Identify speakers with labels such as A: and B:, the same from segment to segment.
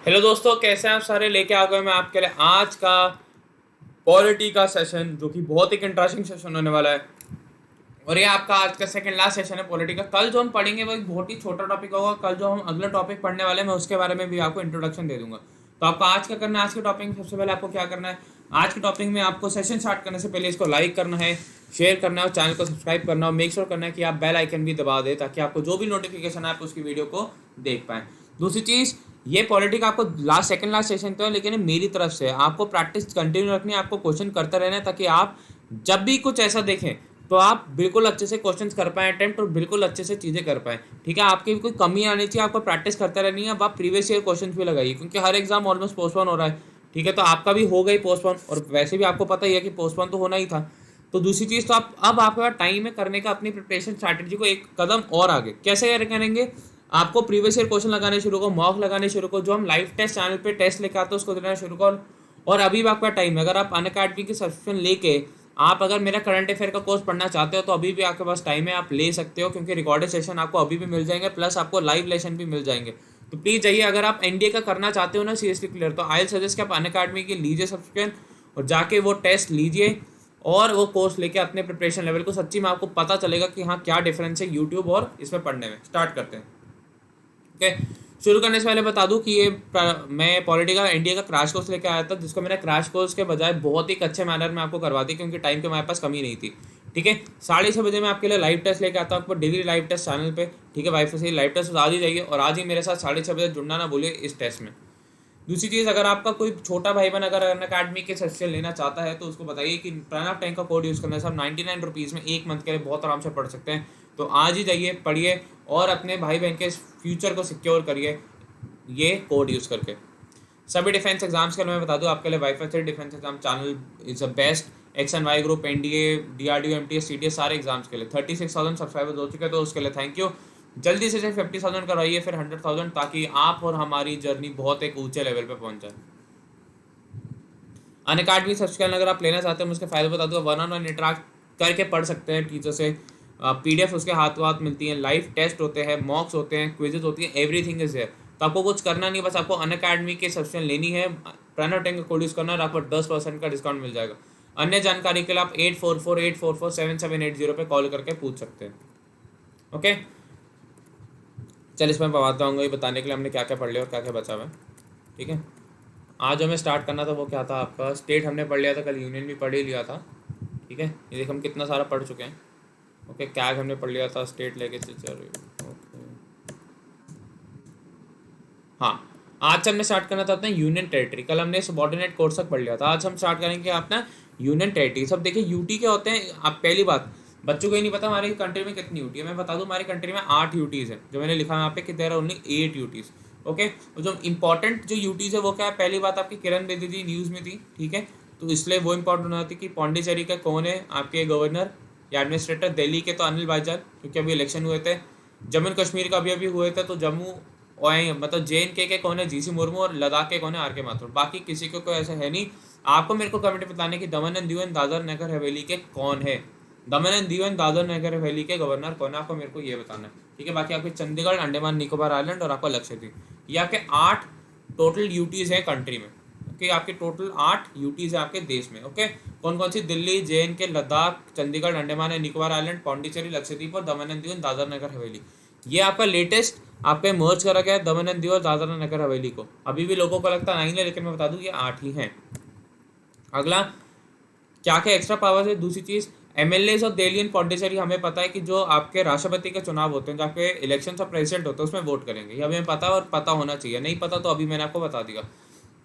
A: Hello दोस्तों, कैसे हैं आप सारे। लेके आ गए मैं आपके लिए आज का पॉलिटी का सेशन, जो कि बहुत ही इंटरेस्टिंग सेशन होने वाला है। और ये आपका आज का सेकंड लास्ट सेशन है पॉलिटी का। कल जो हम पढ़ेंगे वो एक बहुत ही छोटा टॉपिक होगा। कल जो हम अगला टॉपिक पढ़ने वाले हैं मैं उसके बारे में भी आपको इंट्रोडक्शन दे दूंगा। तो आपको आज क्या करना है, आज के टॉपिक में सबसे पहले आपको क्या करना है, आज के टॉपिक में आपको सेशन स्टार्ट करने से पहले इसको लाइक करना है, शेयर करना है और चैनल को सब्सक्राइब करना है। मेक श्योर करना है कि आप बेल आइकन भी दबा दें ताकि आपको जो भी नोटिफिकेशन है आप उसकी वीडियो को देख पाएँ। दूसरी चीज़, ये पॉलिटिक आपको सेकंड लास्ट सेशन तो है, लेकिन मेरी तरफ से आपको प्रैक्टिस कंटिन्यू रखनी है, आपको क्वेश्चन करते रहना है ताकि आप जब भी कुछ ऐसा देखें तो आप बिल्कुल अच्छे से क्वेश्चंस कर पाएँ अटेम्प्ट और बिल्कुल अच्छे से चीज़ें कर पाएँ। ठीक है, आपकी भी कोई कमी आनी चाहिए, आपको प्रैक्टिस करते रहनी है। अब आप प्रीवियस ईयर क्वेश्चंस भी लगाइए क्योंकि हर एग्जाम ऑलमोस्ट पोस्टपोन हो रहा है। ठीक है, तो आपका भी हो गई पोस्टपोन और वैसे भी आपको पता ही है कि पोस्टपोन तो होना ही था। तो दूसरी चीज़, तो आप अब आपके पास टाइम है करने का अपनी प्रिपरेशन स्ट्रैटेजी को एक कदम और आगे। कैसे करेंगे, आपको प्रीवियस ईयर क्वेश्चन लगाने शुरू करो, मॉक लगाने शुरू करो, जो हम लाइव टेस्ट चैनल पे टेस्ट लेके आते हैं उसको देना शुरू करो। और अभी भी आपका टाइम है, अगर आप अनअकैडमी की सब्सक्रिप्शन लेके आप अगर मेरा करंट अफेयर का कोर्स पढ़ना चाहते हो तो अभी भी आपके पास टाइम है, आप ले सकते हो क्योंकि रिकॉर्डेड सेशन आपको अभी भी मिल जाएंगे, प्लस आपको लाइव लेसन भी मिल जाएंगे। तो प्लीज़ जाइए, अगर आप एनडीए का करना चाहते हो ना सीरियसली क्लियर, तो आई सजेस्ट कि आप अनअकैडमी की लीजिए सब्सक्रिप्शन और जाके वो टेस्ट लीजिए और वो कोर्स लेके अपने प्रिपरेशन लेवल को सच्ची में आपको पता चलेगा कि हाँ क्या डिफरेंस है यूट्यूब और इसमें पढ़ने में। स्टार्ट करते हैं। ओके, शुरू करने से पहले बता दूं कि मैं पॉलिटी का इंडिया का क्रैश कोर्स लेके आया था, जिसको मैंने क्रैश कोर्स के बजाय बहुत ही अच्छे मैनर में आपको करवा दी क्योंकि टाइम की हमारे पास कमी नहीं थी। ठीक है, 6:30 बजे मैं आपके लिए लाइव टेस्ट लेके आता हूँ, आपको डेली लाइव टेस्ट चैनल पे। ठीक है, वाईफाई से लाइव टेस्ट आज ही जाइए और आज ही मेरे साथ 6:30 बजे जुड़ना ना भूलिए इस टेस्ट में। दूसरी चीज़, अगर आपका कोई छोटा भाई बहन अगर अन अकेडमी के सब्सक्रिप्शन लेना चाहता है तो उसको बताइए कि प्रणव टैंक का कोड यूज़ करना है। सब 99 रुपीज़ में एक मंथ के लिए बहुत आराम से पढ़ सकते हैं। तो आज ही जाइए, पढ़िए और अपने भाई बहन के फ्यूचर को सिक्योर करिए ये कोड यूज़ करके। सभी डिफेंस एग्जाम्स के लिए मैं बता दूं आपके लिए वाईफाई से defence exam channel is a best. X and Y group, NDA, DRDO, MTS, CTS सारे एग्जाम्स के लिए 36,000 सब्सक्राइबर्स हो चुके हैं, तो उसके लिए थैंक यू। जल्दी से 50,000 करवाइए, फिर 100,000, ताकि आप और हमारी जर्नी बहुत एक ऊंचे लेवल पे पहुंच जाए। अनअकैडमी सब्सक्रिप्शन अगर आप लेना चाहते हैं, मैं उसके फायदे बता दूंगा। 1-on-1 इंटरेक्ट करके पढ़ सकते हैं टीचर से, पीडीएफ उसके हाथों हाथ मिलती है, लाइव टेस्ट होते हैं, मॉक्स होते हैं, क्विजेज होती है, एवरीथिंग इज देयर। तो आपको कुछ करना नहीं, बस आपको अनअकैडमी की सब्सक्रिप्शन लेनी है, प्रणव टेंग का कोड यूज़ करना है और आपको 10% का डिस्काउंट मिल जाएगा। अन्य जानकारी के लिए आप 8448447780 पे कॉल करके पूछ सकते हैं। ओके, चल इसमें बताता हूँ ये बताने के लिए हमने क्या क्या पढ़ लिया और क्या क्या बचा हुआ है। ठीक है, आज हमें स्टार्ट करना था वो क्या था, आपका स्टेट हमने पढ़ लिया था, कल यूनियन भी पढ़ ही लिया था। ठीक है, ये देख हम कितना सारा पढ़ चुके हैं। ओके, कैग हमने पढ़ लिया था, स्टेट लेके चल रही है। ओके, हाँ, आज से हमने स्टार्ट करना था अपना यूनियन टेरिटरी। कल हमने सबॉर्डिनेट कोर्स तक पढ़ लिया था, आज हम स्टार्ट करेंगे अपना यूनियन टेरिटरी। सब देखिए यूटी के होते हैं। आप पहली बात, बच्चों को ही नहीं पता हमारी कंट्री में कितनी यूटी है। मैं बता दूं हमारी कंट्री में 8 यूटीज़ है, जो मैंने लिखा है यहाँ पे कि there are only 8 UTs. Okay, और जो इंपॉर्टेंट जो यूटीज़ है वो क्या है, पहली बात आपकी किरण बेदी जी न्यूज़ में थी। ठीक है, तो इसलिए वो इंपॉर्टेंट होना थी कि पौंडीचेरी का कौन है आपके गवर्नर या एडमिनिस्ट्रेटर। दिल्ली के तो अनिल बाईजान, क्योंकि अभी इलेक्शन हुए थे। जम्मू कश्मीर का भी अभी हुए थे, तो जम्मू और मतलब JNK के कौन है, जीसी मुर्मू, और लद्दाख के कौन है, आर के माथुर। बाकी किसी को कोई ऐसा है नहीं। आपको मेरे को कमेंट में बताने की दमन एंड दीव एंड दादर नगर हवेली के कौन है, दमन एंड दीव एंड दादर नगर हवेली के गवर्नर कौन है, आपको मेरे को ये बताना है। ठीक है, बाकी आपके चंडीगढ़, अंडमान निकोबार आइलैंड और आपका लक्षद्वीप, ये आपके 8 टोटल यूटीज़ हैं कंट्री में। ओके, आपके टोटल 8 यूटीज़ है आपके देश में। ओके, कौन कौन सी, Delhi, JNK, Ladakh, Chandigarh, Andaman and Nicobar island, Pondicherry, Lakshadweep और दमन एंड दीव एंड दादर नगर हवेली। ये आपका लेटेस्ट आपके मर्ज करा गया है दमन एंड दीव और दादर नगर हवेली को। अभी भी लोगों को लगता है 9 है, लेकिन मैं बता दूं ये 8 ही हैं। अगला, क्या क्या एक्स्ट्रा पावर्स है। दूसरी चीज़, एमएलएज और दिल्ली एंड पौंडीचेरी हमें पता है कि जो आपके राष्ट्रपति के चुनाव होते हैं, जो आपके इलेक्शन ऑफ प्रेसिडेंट होते हैं, उसमें वोट करेंगे। ये हमें पता है और पता होना चाहिए। नहीं पता तो अभी मैंने आपको बता दिया।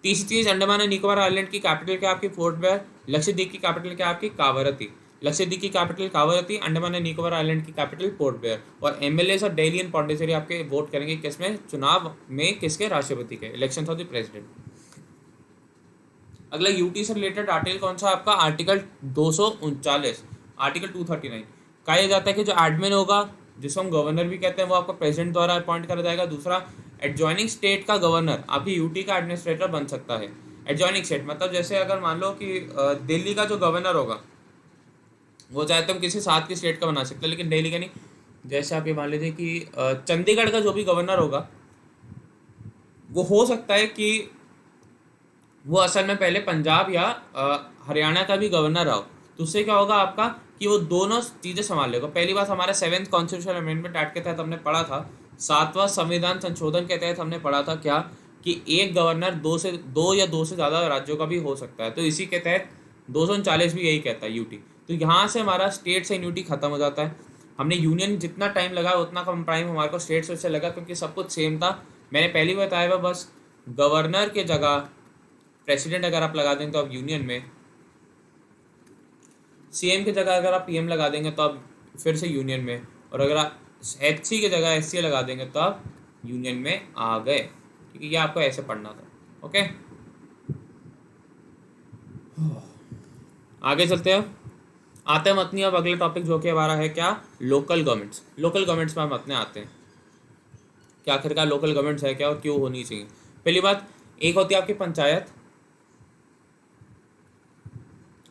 A: तीसरी चीज़, अंडमान एंड निकोबार आइलैंड की कैपिटल क्या आपकी पोर्ट ब्लेयर, लक्षद्वीप की कैपिटल क्या आपकी कावरती। लक्षद्वीप की capital Kavaratti, Andaman and Nicobar island की कैपिटल पोर्ट ब्लेयर। और एमएलएज और दिल्ली एंड पौंडीचेरी आपके वोट करेंगे किसमें, चुनाव में, किसके, राष्ट्रपति के, इलेक्शन ऑफ द प्रेसिडेंट। अगला यूटी से रिलेटेड आर्टिकल कौन सा आपका, आर्टिकल 239, आर्टिकल 239। कहा यह जाता है कि जो एडमिन होगा, जिसको हम गवर्नर भी कहते हैं, वो आपको प्रेसिडेंट द्वारा अपॉइंट करा जाएगा। दूसरा, एडजॉइनिंग स्टेट का गवर्नर आपकी यूटी का एडमिनिस्ट्रेटर बन सकता है। एडजॉइनिंग स्टेट मतलब जैसे अगर मान लो कि दिल्ली का जो गवर्नर होगा वो चाहे तो हम किसी साथ की स्टेट का बना सकते हैं, लेकिन दिल्ली का नहीं। जैसे आप ये मान लीजिए कि चंडीगढ़ का जो भी गवर्नर होगा वो हो सकता है कि वो असल में पहले पंजाब या हरियाणा का भी गवर्नर रहा हो, तो उससे क्या होगा आपका कि वो दोनों चीज़ें संभाल लेगा। पहली बात, हमारा 7th कॉन्स्टिट्यूशनल अमेंडमेंट एक्ट के तहत हमने पढ़ा था, 7वां संविधान संशोधन के तहत हमने पढ़ा था क्या कि एक गवर्नर दो या दो से ज़्यादा राज्यों का भी हो सकता है। तो इसी के तहत 239 भी यही कहता है यूटी। तो यहाँ से हमारा स्टेट से यूनिटी खत्म हो जाता है। हमने यूनियन जितना टाइम लगा उतना कम टाइम हमारे को स्टेट से लगा, क्योंकि सब कुछ सेम था। मैंने पहले भी बताया हुआ, बस गवर्नर के जगह प्रेसिडेंट अगर आप लगा देंगे तो आप यूनियन में, सीएम की जगह अगर आप पीएम लगा देंगे तो आप फिर से यूनियन में, और अगर आप एचसी की जगह एससी लगा देंगे तो आप यूनियन में आ गए। ठीक है, ये आपको ऐसे पढ़ना था। ओके, आगे चलते हैं, आते हैं अपनी अब अगले टॉपिक जो कि हमारा है क्या, लोकल गवर्नमेंट्स। लोकल गवर्नमेंट्स में हम अपने आते हैं कि आखिरकार लोकल गवर्नमेंट्स है क्या और क्यों होनी चाहिए। पहली बात, एक होती है आपकी पंचायत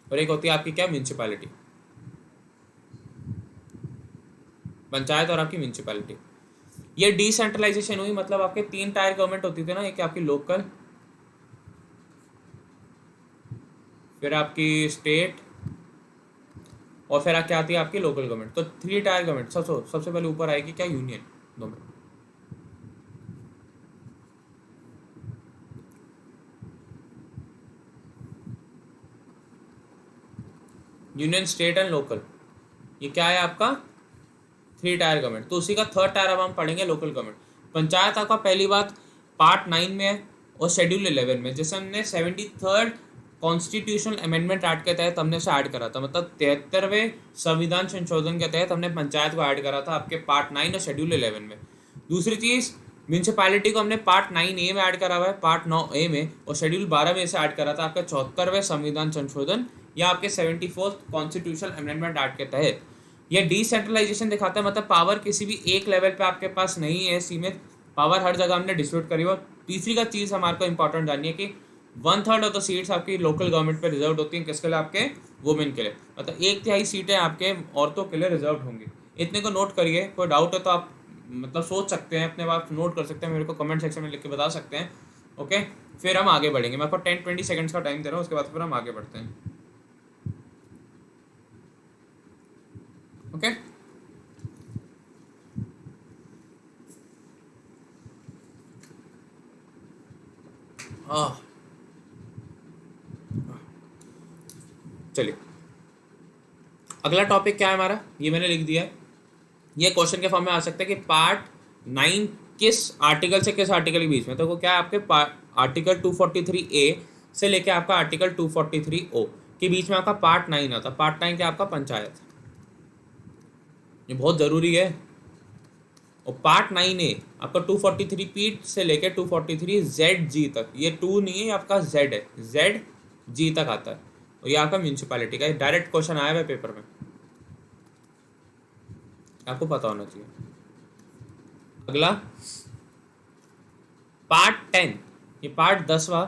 A: और एक होती है आपकी क्या, म्यूनसिपैलिटी। पंचायत और आपकी म्यूनसिपैलिटी, ये डिसेंट्रलाइजेशन हुई, मतलब आपके 3 टायर गवर्नमेंट होती थी ना, एक आपकी लोकल, फिर आपकी स्टेट, और फिर क्या आती है आपकी लोकल गवर्नमेंट। तो 3 टायर गवर्नमेंट सबसे पहले ऊपर आएगी क्या, union government. Union, state and local, ये क्या है आपका 3 टायर गवर्नमेंट। तो उसी का 3rd टायर अब हम पढ़ेंगे, लोकल गवर्नमेंट। पंचायत आपका पहली बात पार्ट 9 में है और शेड्यूल 11 में, जैसे हमने 73rd कॉन्स्टिट्यूशनल अमेंडमेंट एक्ट के तहत हमने उसे ऐड करा था, मतलब 73वें संविधान संशोधन के तहत हमने पंचायत को ऐड करा था आपके पार्ट 9 और शेड्यूल 11 में। दूसरी चीज़, म्यूनसिपैलिटी को हमने पार्ट 9A में ऐड करा हुआ है, पार्ट 9A में, और शेड्यूल 12 में से ऐड करा था आपका 74वें संविधान संशोधन या आपके 74th कॉन्स्टिट्यूशनल अमेंडमेंट एक्ट के तहत। यह डिसेंट्रलाइजेशन दिखाता है, मतलब पावर किसी भी एक लेवल पे आपके पास नहीं है सीमित, पावर हर जगह हमने डिस्ट्रीब्यूट करी। और तीसरी का चीज़ हमारे को इंपॉर्टेंट जाननी है कि 1/3 ऑफ द सीट्स आपकी लोकल गवर्नमेंट पे रिजर्व होती हैं, किसके लिए, आपके वुमेन के लिए, मतलब 1/3 सीटें आपके औरतों के लिए रिजर्व होंगी। इतने को नोट करिए, कोई डाउट है तो आप मतलब सोच सकते हैं, अपने आप नोट कर सकते हैं, मेरे को कमेंट सेक्शन में लिख के बता सकते हैं। ओके, फिर हम आगे बढ़ेंगे। मैं आपको 10-20 सेकंड्स का टाइम दे रहा हूँ, उसके बाद फिर हम आगे बढ़ते हैं। ओके, चलिए अगला टॉपिक क्या है हमारा, ये मैंने लिख दिया है। ये क्वेश्चन के फॉर्म में आ सकता है कि पार्ट 9 किस आर्टिकल से किस आर्टिकल के बीच में। तो वो क्या है, आपके आर्टिकल 243A से लेके आपका आर्टिकल 243O के बीच में आपका पार्ट 9 आता है। पार्ट 9 क्या, आपका पंचायत, ये बहुत ज़रूरी है। और पार्ट 9A आपका 243P से लेके 243ZG तक, ये 2 नहीं है, आपका Z है, ZG तक आता है। और ये आपका म्यूनसिपैलिटी का डायरेक्ट क्वेश्चन आया हुआ है पेपर में, आपको पता होना चाहिए। अगला पार्ट 10, ये पार्ट 10वां,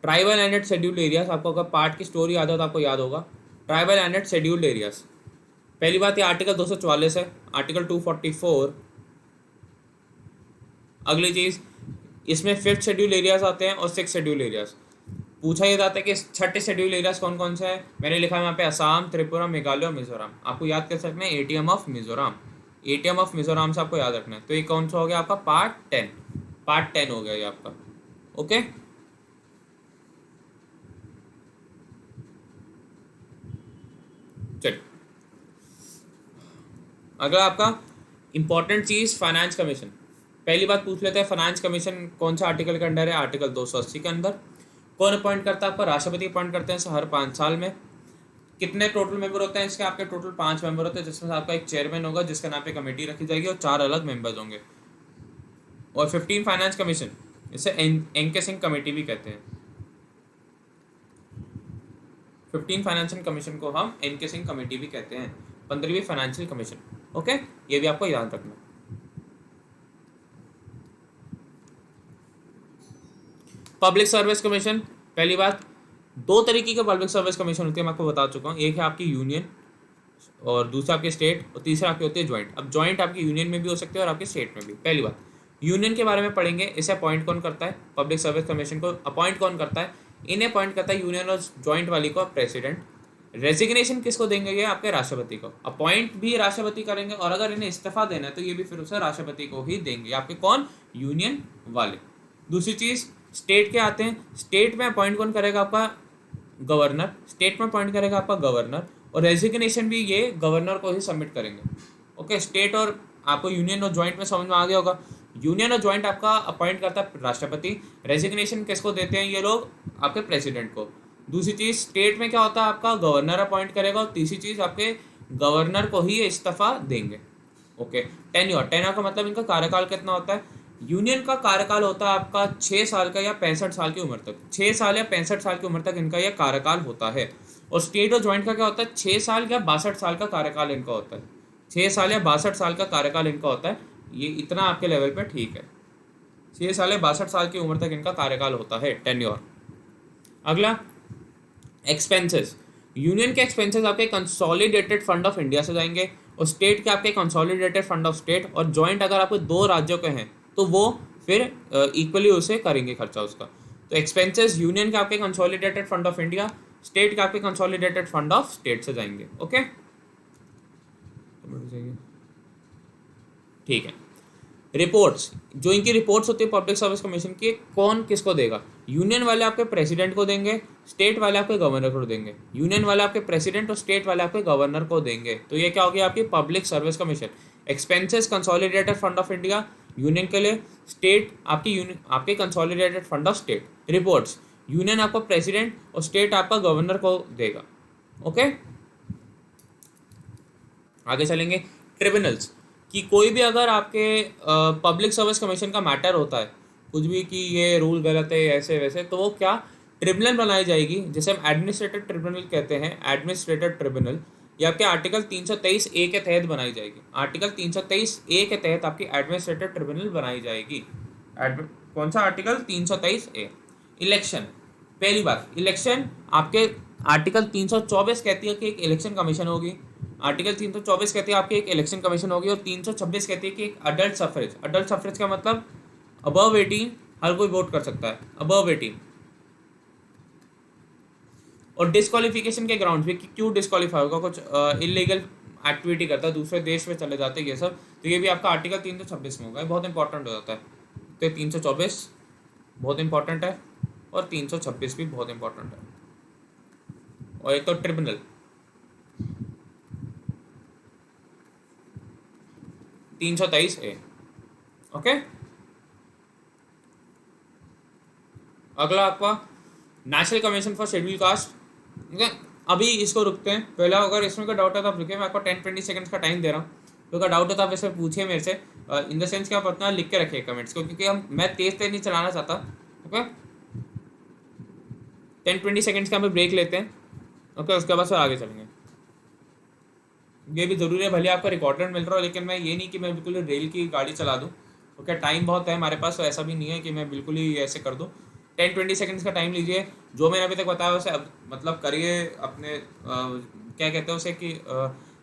A: tribal and its scheduled areas. आपको अगर पार्ट की स्टोरी याद हो तो आपको याद होगा, tribal and its scheduled areas. पहली बात, ये आर्टिकल 244 है, आर्टिकल 244। अगली चीज़, इसमें 5th शेड्यूल एरियाज आते हैं और 6th शेड्यूल एरियाज। पूछा यह जाता है कि 6ठे शेड्यूल एरियाज कौन कौन से हैं। मैंने लिखा है यहाँ पे असम, त्रिपुरा, मेघालय और मिजोरम। आपको याद कर सकते हैं ATM of Mizoram, ATM of Mizoram से आपको याद रखना है। तो ये कौन सा हो गया आपका, पार्ट 10, पार्ट 10 हो गया ये आपका। ओके, चलिए अगला आपका इंपॉर्टेंट चीज़, फाइनेंस कमीशन। पहली बात पूछ लेते हैं, फाइनेंस कमीशन कौन सा आर्टिकल के अंडर है, आर्टिकल 280 के अंदर। कौन अपॉइंट करता है, आपका राष्ट्रपति अपॉइंट करते हैं हर 5 साल में। कितने टोटल मेंबर होते हैं इसके, आपके टोटल 5 मेंबर होते हैं, जिसमें से आपका एक चेयरमैन होगा जिसका नाम पे कमेटी रखी जाएगी और 4 अलग मेंबर्स होंगे। और 15 फाइनेंस कमीशन, इसे एनके सिंह कमेटी भी कहते हैं। 15 फाइनेंशियल कमीशन को हम एनके सिंह कमेटी भी कहते हैं, 15वीं फाइनेंशियल कमीशन। ओके, ये भी आपको याद रखना। पब्लिक सर्विस कमीशन, पहली बात 2 तरीके के पब्लिक सर्विस कमीशन होती है, मैं आपको बता चुका हूँ। एक है आपकी यूनियन और दूसरा आपके स्टेट, और तीसरा आपकी होती है ज्वाइंट। अब ज्वाइंट आपकी यूनियन में भी हो सकती है और आपके स्टेट में भी। पहली बात, यूनियन के बारे में पढ़ेंगे, इसे अपॉइंट कौन करता है, पब्लिक सर्विस कमीशन को अपॉइंट कौन करता है, इन्हें अपॉइंट करता है यूनियन और जॉइंट वाली को प्रेसिडेंट। रेजिग्नेशन किसको देंगे, ये आपके राष्ट्रपति को, अपॉइंट भी राष्ट्रपति करेंगे, और अगर इन्हें इस्तीफा देना है तो ये भी फिर उसे राष्ट्रपति को ही देंगे, आपके कौन, यूनियन वाले। दूसरी चीज स्टेट के आते हैं, स्टेट में अपॉइंट कौन करेगा, आपका गवर्नर, स्टेट में अपॉइंट करेगा आपका गवर्नर, और रेजिग्नेशन भी ये गवर्नर को ही सबमिट करेंगे। ओके, स्टेट और आपको यूनियन और जॉइंट में समझ में आ गया होगा। यूनियन और जॉइंट आपका अपॉइंट करता है राष्ट्रपति, रेजिग्नेशन किसको देते हैं ये लोग, आपके प्रेसिडेंट को। दूसरी चीज स्टेट में क्या होता है, आपका गवर्नर अपॉइंट करेगा, और तीसरी चीज आपके गवर्नर को ही इस्तीफा देंगे। ओके, टेन्योर का मतलब इनका कार्यकाल कितना होता है, यूनियन का कार्यकाल होता है आपका 6 साल का या 65 साल की उम्र तक, 6 साल या 65 साल की उम्र तक इनका यह कार्यकाल होता है। और स्टेट और जॉइंट का क्या होता है, 6 साल या 62 साल का कार्यकाल इनका होता है, 6 साल या 62 साल का कार्यकाल इनका होता है। ये इतना आपके लेवल पे ठीक है, 6 साल या 62 साल की उम्र तक इनका कार्यकाल होता है, टेन्योर। अगला एक्सपेंसेस, यूनियन के एक्सपेंसेस आपके कंसोलिडेटेड फंड ऑफ इंडिया से जाएंगे, और स्टेट के आपके कंसोलिडेटेड फंड ऑफ स्टेट, और जॉइंट अगर आपके 2 राज्यों के हैं तो वो फिर इक्वली उसे करेंगे खर्चा उसका। तो एक्सपेंसेस यूनियन के आपके consolidated fund of India, state के आपके कंसोलिडेटेड फंड ऑफ स्टेट से जाएंगे। ओके, ठीक है। रिपोर्ट्स, जो इनकी रिपोर्ट्स होती है पब्लिक सर्विस कमीशन की, कौन किसको देगा, यूनियन वाले आपके प्रेसिडेंट को देंगे, स्टेट वाले आपके गवर्नर को देंगे, यूनियन वाले आपके प्रेसिडेंट और स्टेट वाले आपके गवर्नर को देंगे। तो ये क्या होगी आपकी public service commission. Expenses consolidated fund of India union के लिए, स्टेट आपके consolidated fund of state. Reports, union आपका प्रेसिडेंट और स्टेट आपका गवर्नर को देगा। ओके, आगे चलेंगे। ट्रिब्यूनल्स, कि कोई भी अगर आपके पब्लिक सर्विस कमीशन का मैटर होता है, कुछ भी कि ये रूल गलत है ऐसे वैसे, तो वो क्या ट्रिब्यूनल बनाई जाएगी, जिसे हम एडमिनिस्ट्रेटिव ट्रिब्यूनल कहते हैं। एडमिनिस्ट्रेटिव ट्रिब्यूनल ये आपके आर्टिकल 323A के तहत बनाई जाएगी, आर्टिकल 323A के तहत आपकी एडमिनिस्ट्रेटिव ट्रिब्यूनल बनाई जाएगी। कौन सा आर्टिकल, 323A। इलेक्शन, पहली बात इलेक्शन आपके आर्टिकल 324 कहती है कि एक इलेक्शन कमीशन होगी, आर्टिकल 324 कहती है आपकी एक इलेक्शन कमीशन होगी, और 326 कहती है कि एक अडल्ट सफरेज। अडल्ट सफरेज का मतलब अबव 18 हर कोई वोट कर सकता है, अबव 18। और डिस्क्वालिफिकेशन के ग्राउंड पे, क्यों डिस्क्वालीफाई होगा, कुछ इलीगल एक्टिविटी करता है, दूसरे देश में चले जाते हैं ये सब, तो ये भी आपका आर्टिकल 326 में होगा, बहुत इंपॉर्टेंट हो जाता है। तो 324 बहुत इंपॉर्टेंट है, और 326 भी बहुत इंपॉर्टेंट है। और एक तो ट्रिब्यूनल, 323A। ओके, अगला आपका national commission for schedule caste. ठीक है, अभी इसको रुकते हैं, पहले अगर इसमें कोई डाउट है तो आप रुकिए, मैं आपको 10-20 सेकंड्स का टाइम दे रहा हूँ, तो अगर डाउट है तो आप इसे पूछिए मेरे से, इन द सेंस कि आप अपना लिख के रखिए कमेंट्स को, क्योंकि मैं तेज नहीं चलाना चाहता। ओके, 10-20 सेकंड्स का हम ब्रेक लेते हैं। ओके, उसके बाद फिर आगे चलेंगे। ये भी ज़रूरी है, भले आपका रिकॉर्डेड मिल रहा हो, लेकिन मैं ये नहीं कि मैं बिल्कुल रेल की गाड़ी चला दूँ। ओके, टाइम बहुत है हमारे पास, तो ऐसा भी नहीं है कि मैं बिल्कुल ही ऐसे कर दूँ। 10-20 सेकंड्स का टाइम लीजिए, जो मैंने अभी तक बताया उसे मतलब करिए, अपने क्या कहते हैं उसे कि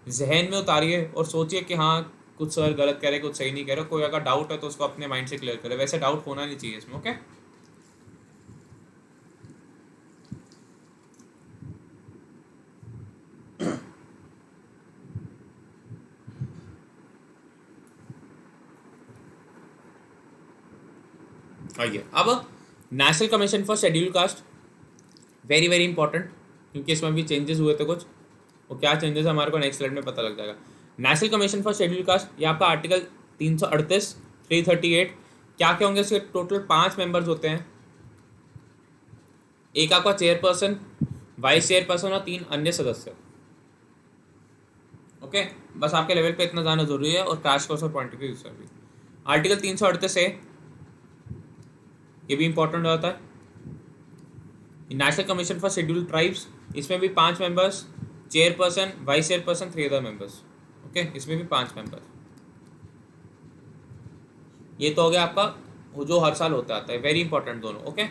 A: जहन में उतारिए, और सोचिए कि हाँ कुछ सर गलत कह रहे, कुछ सही नहीं कह रहे। कोई अगर डाउट है तो उसको अपने माइंड से क्लियर करें, वैसे डाउट होना नहीं चाहिए इसमें। ओके, आइए अब national commission for schedule caste, very very important, क्योंकि इसमें भी चेंजेस हुए थे कुछ, और क्या चेंजेस हमारे को नेक्स्ट स्लाइड में पता लग जाएगा। National commission for schedule caste, ये आपका आर्टिकल 338, 338, क्या क्या होंगे इसके, टोटल 5 मेंबर्स होते हैं, एक आपका चेयरपर्सन, वाइस चेयरपर्सन और 3 अन्य सदस्य। ओके, बस आपके लेवल पे इतना जाना जरूरी है, और क्रैश कोर्स और पॉइंट भी। आर्टिकल 338A ये भी इंपॉर्टेंट होता है। National commission for scheduled tribes, इसमें भी 5 members, chairperson, vice chairperson, 3 other members. Okay, इसमें भी 5 मेंबर्स। ये तो हो गया आपका वो जो हर साल होता आता है, वेरी इंपॉर्टेंट दोनों। ओके,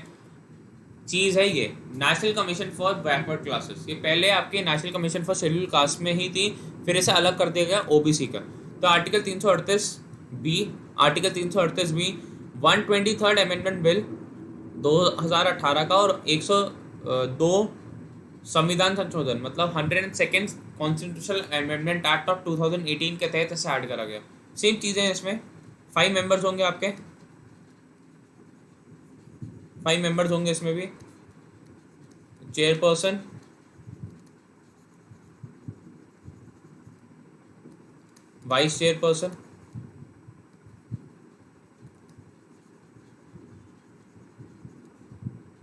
A: चीज़ है ये national commission for backward classes, ये पहले आपके national commission for schedule caste में ही थी, फिर इसे अलग कर दिया गया ओबीसी का। तो article 338 B article 338 B 123rd amendment bill 2018 का और 102 संविधान संशोधन मतलब 102nd constitutional amendment act of 2018 के तहत इसे ऐड करा गया। सेम चीज़ें हैं इसमें। 5 मेंबर्स होंगे आपके, 5 मेंबर्स होंगे इसमें भी। चेयरपर्सन, वाइस चेयरपर्सन,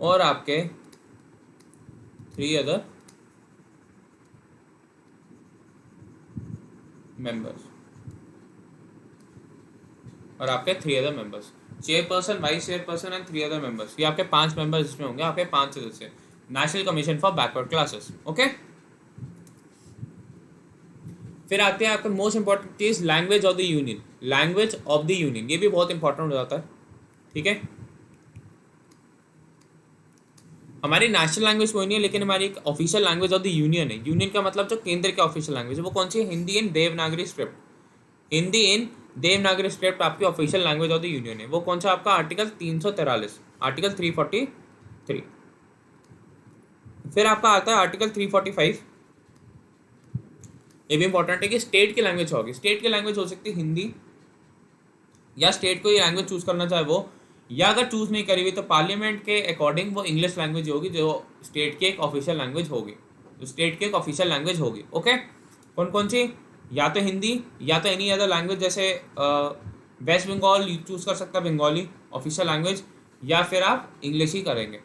A: और आपके 3 अदर मेंबर्स, और आपके 3 other members, chairperson, vice chairperson and 3 other members. ये आपके 5 मेंबर्स इसमें होंगे, आपके 5 सदस्य। National commission for backward classes. Okay, फिर आते हैं आपका मोस्ट इंपॉर्टेंट चीज, language of the union. Language of the union ये भी बहुत इंपॉर्टेंट हो जाता है। ठीक है, हमारी नेशनल लैंग्वेज कोई नहीं है, लेकिन हमारी एक official language of the union है। यूनियन का मतलब जो केंद्र की ऑफिशियल लैंग्वेज है वो कौन सी है? हिंदी इन देवनागरी स्क्रिप्ट। हिंदी इन देवनागरी स्क्रिप्ट आपकी official language of the union है। वो कौन सा? आपका आर्टिकल 343, आर्टिकल 343। फिर आपका आता है आर्टिकल 345। ये भी इंपॉर्टेंट है कि स्टेट की लैंग्वेज होगी। स्टेट की लैंग्वेज हो सकती है हिंदी, या स्टेट को ये लैंग्वेज चूज करना चाहे वो, या अगर चूज नहीं करी हुई तो पार्लियामेंट के अकॉर्डिंग वो इंग्लिश लैंग्वेज होगी जो स्टेट की एक ऑफिशियल लैंग्वेज होगी, जो स्टेट की एक ऑफिशियल लैंग्वेज होगी। ओके, कौन कौन सी? या तो हिंदी, या तो एनी अदर लैंग्वेज, जैसे वेस्ट बंगाल चूज कर सकता है बंगाली ऑफिशियल लैंग्वेज, या फिर आप इंग्लिश ही करेंगे।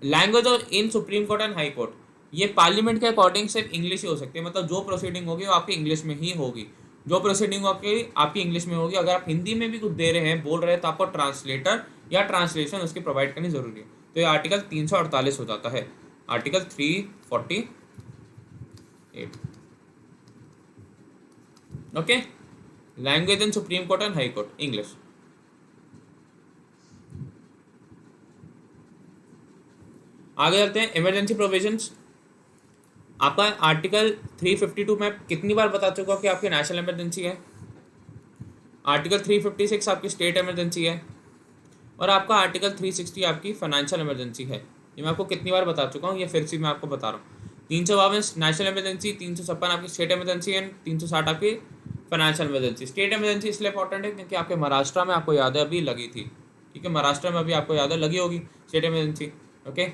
A: लैंग्वेज और in supreme court and high court, ये पार्लियामेंट के अकॉर्डिंग सिर्फ इंग्लिश ही हो सकती है। मतलब जो प्रोसीडिंग होगी वो आपकी इंग्लिश में ही होगी, जो प्रोसीडिंग आपकी इंग्लिश में होगी। अगर आप हिंदी में भी कुछ दे रहे हैं, बोल रहे हैं, तो आपको ट्रांसलेटर या ट्रांसलेशन उसकी प्रोवाइड करनी जरूरी है। तो ये आर्टिकल 348 हो जाता है, article 348। Okay, language in supreme court and high court, English. आगे चलते हैं, इमरजेंसी प्रोविजंस। आपका आर्टिकल 352 में कितनी बार बता चुका हूँ कि आपकी नेशनल इमरजेंसी है। आर्टिकल 356 आपकी स्टेट इमरजेंसी है, और आपका आर्टिकल 360 आपकी फाइनेंशियल इमरजेंसी है। ये मैं आपको कितनी बार बता चुका हूँ, ये फिर से मैं आपको बता रहा हूँ। 352 नेशनल इमरजेंसी, 356 आपकी स्टेट इमरजेंसी एंड 360 आपकी फाइनेंशियल इमरजेंसी। स्टेट इमरजेंसी इसलिए इंपॉर्टेंट है क्योंकि आपके महाराष्ट्र में आपको याद है अभी लगी थी। ठीक है, महाराष्ट्र में अभी आपको याद है लगी होगी स्टेट इमरजेंसी। ओके,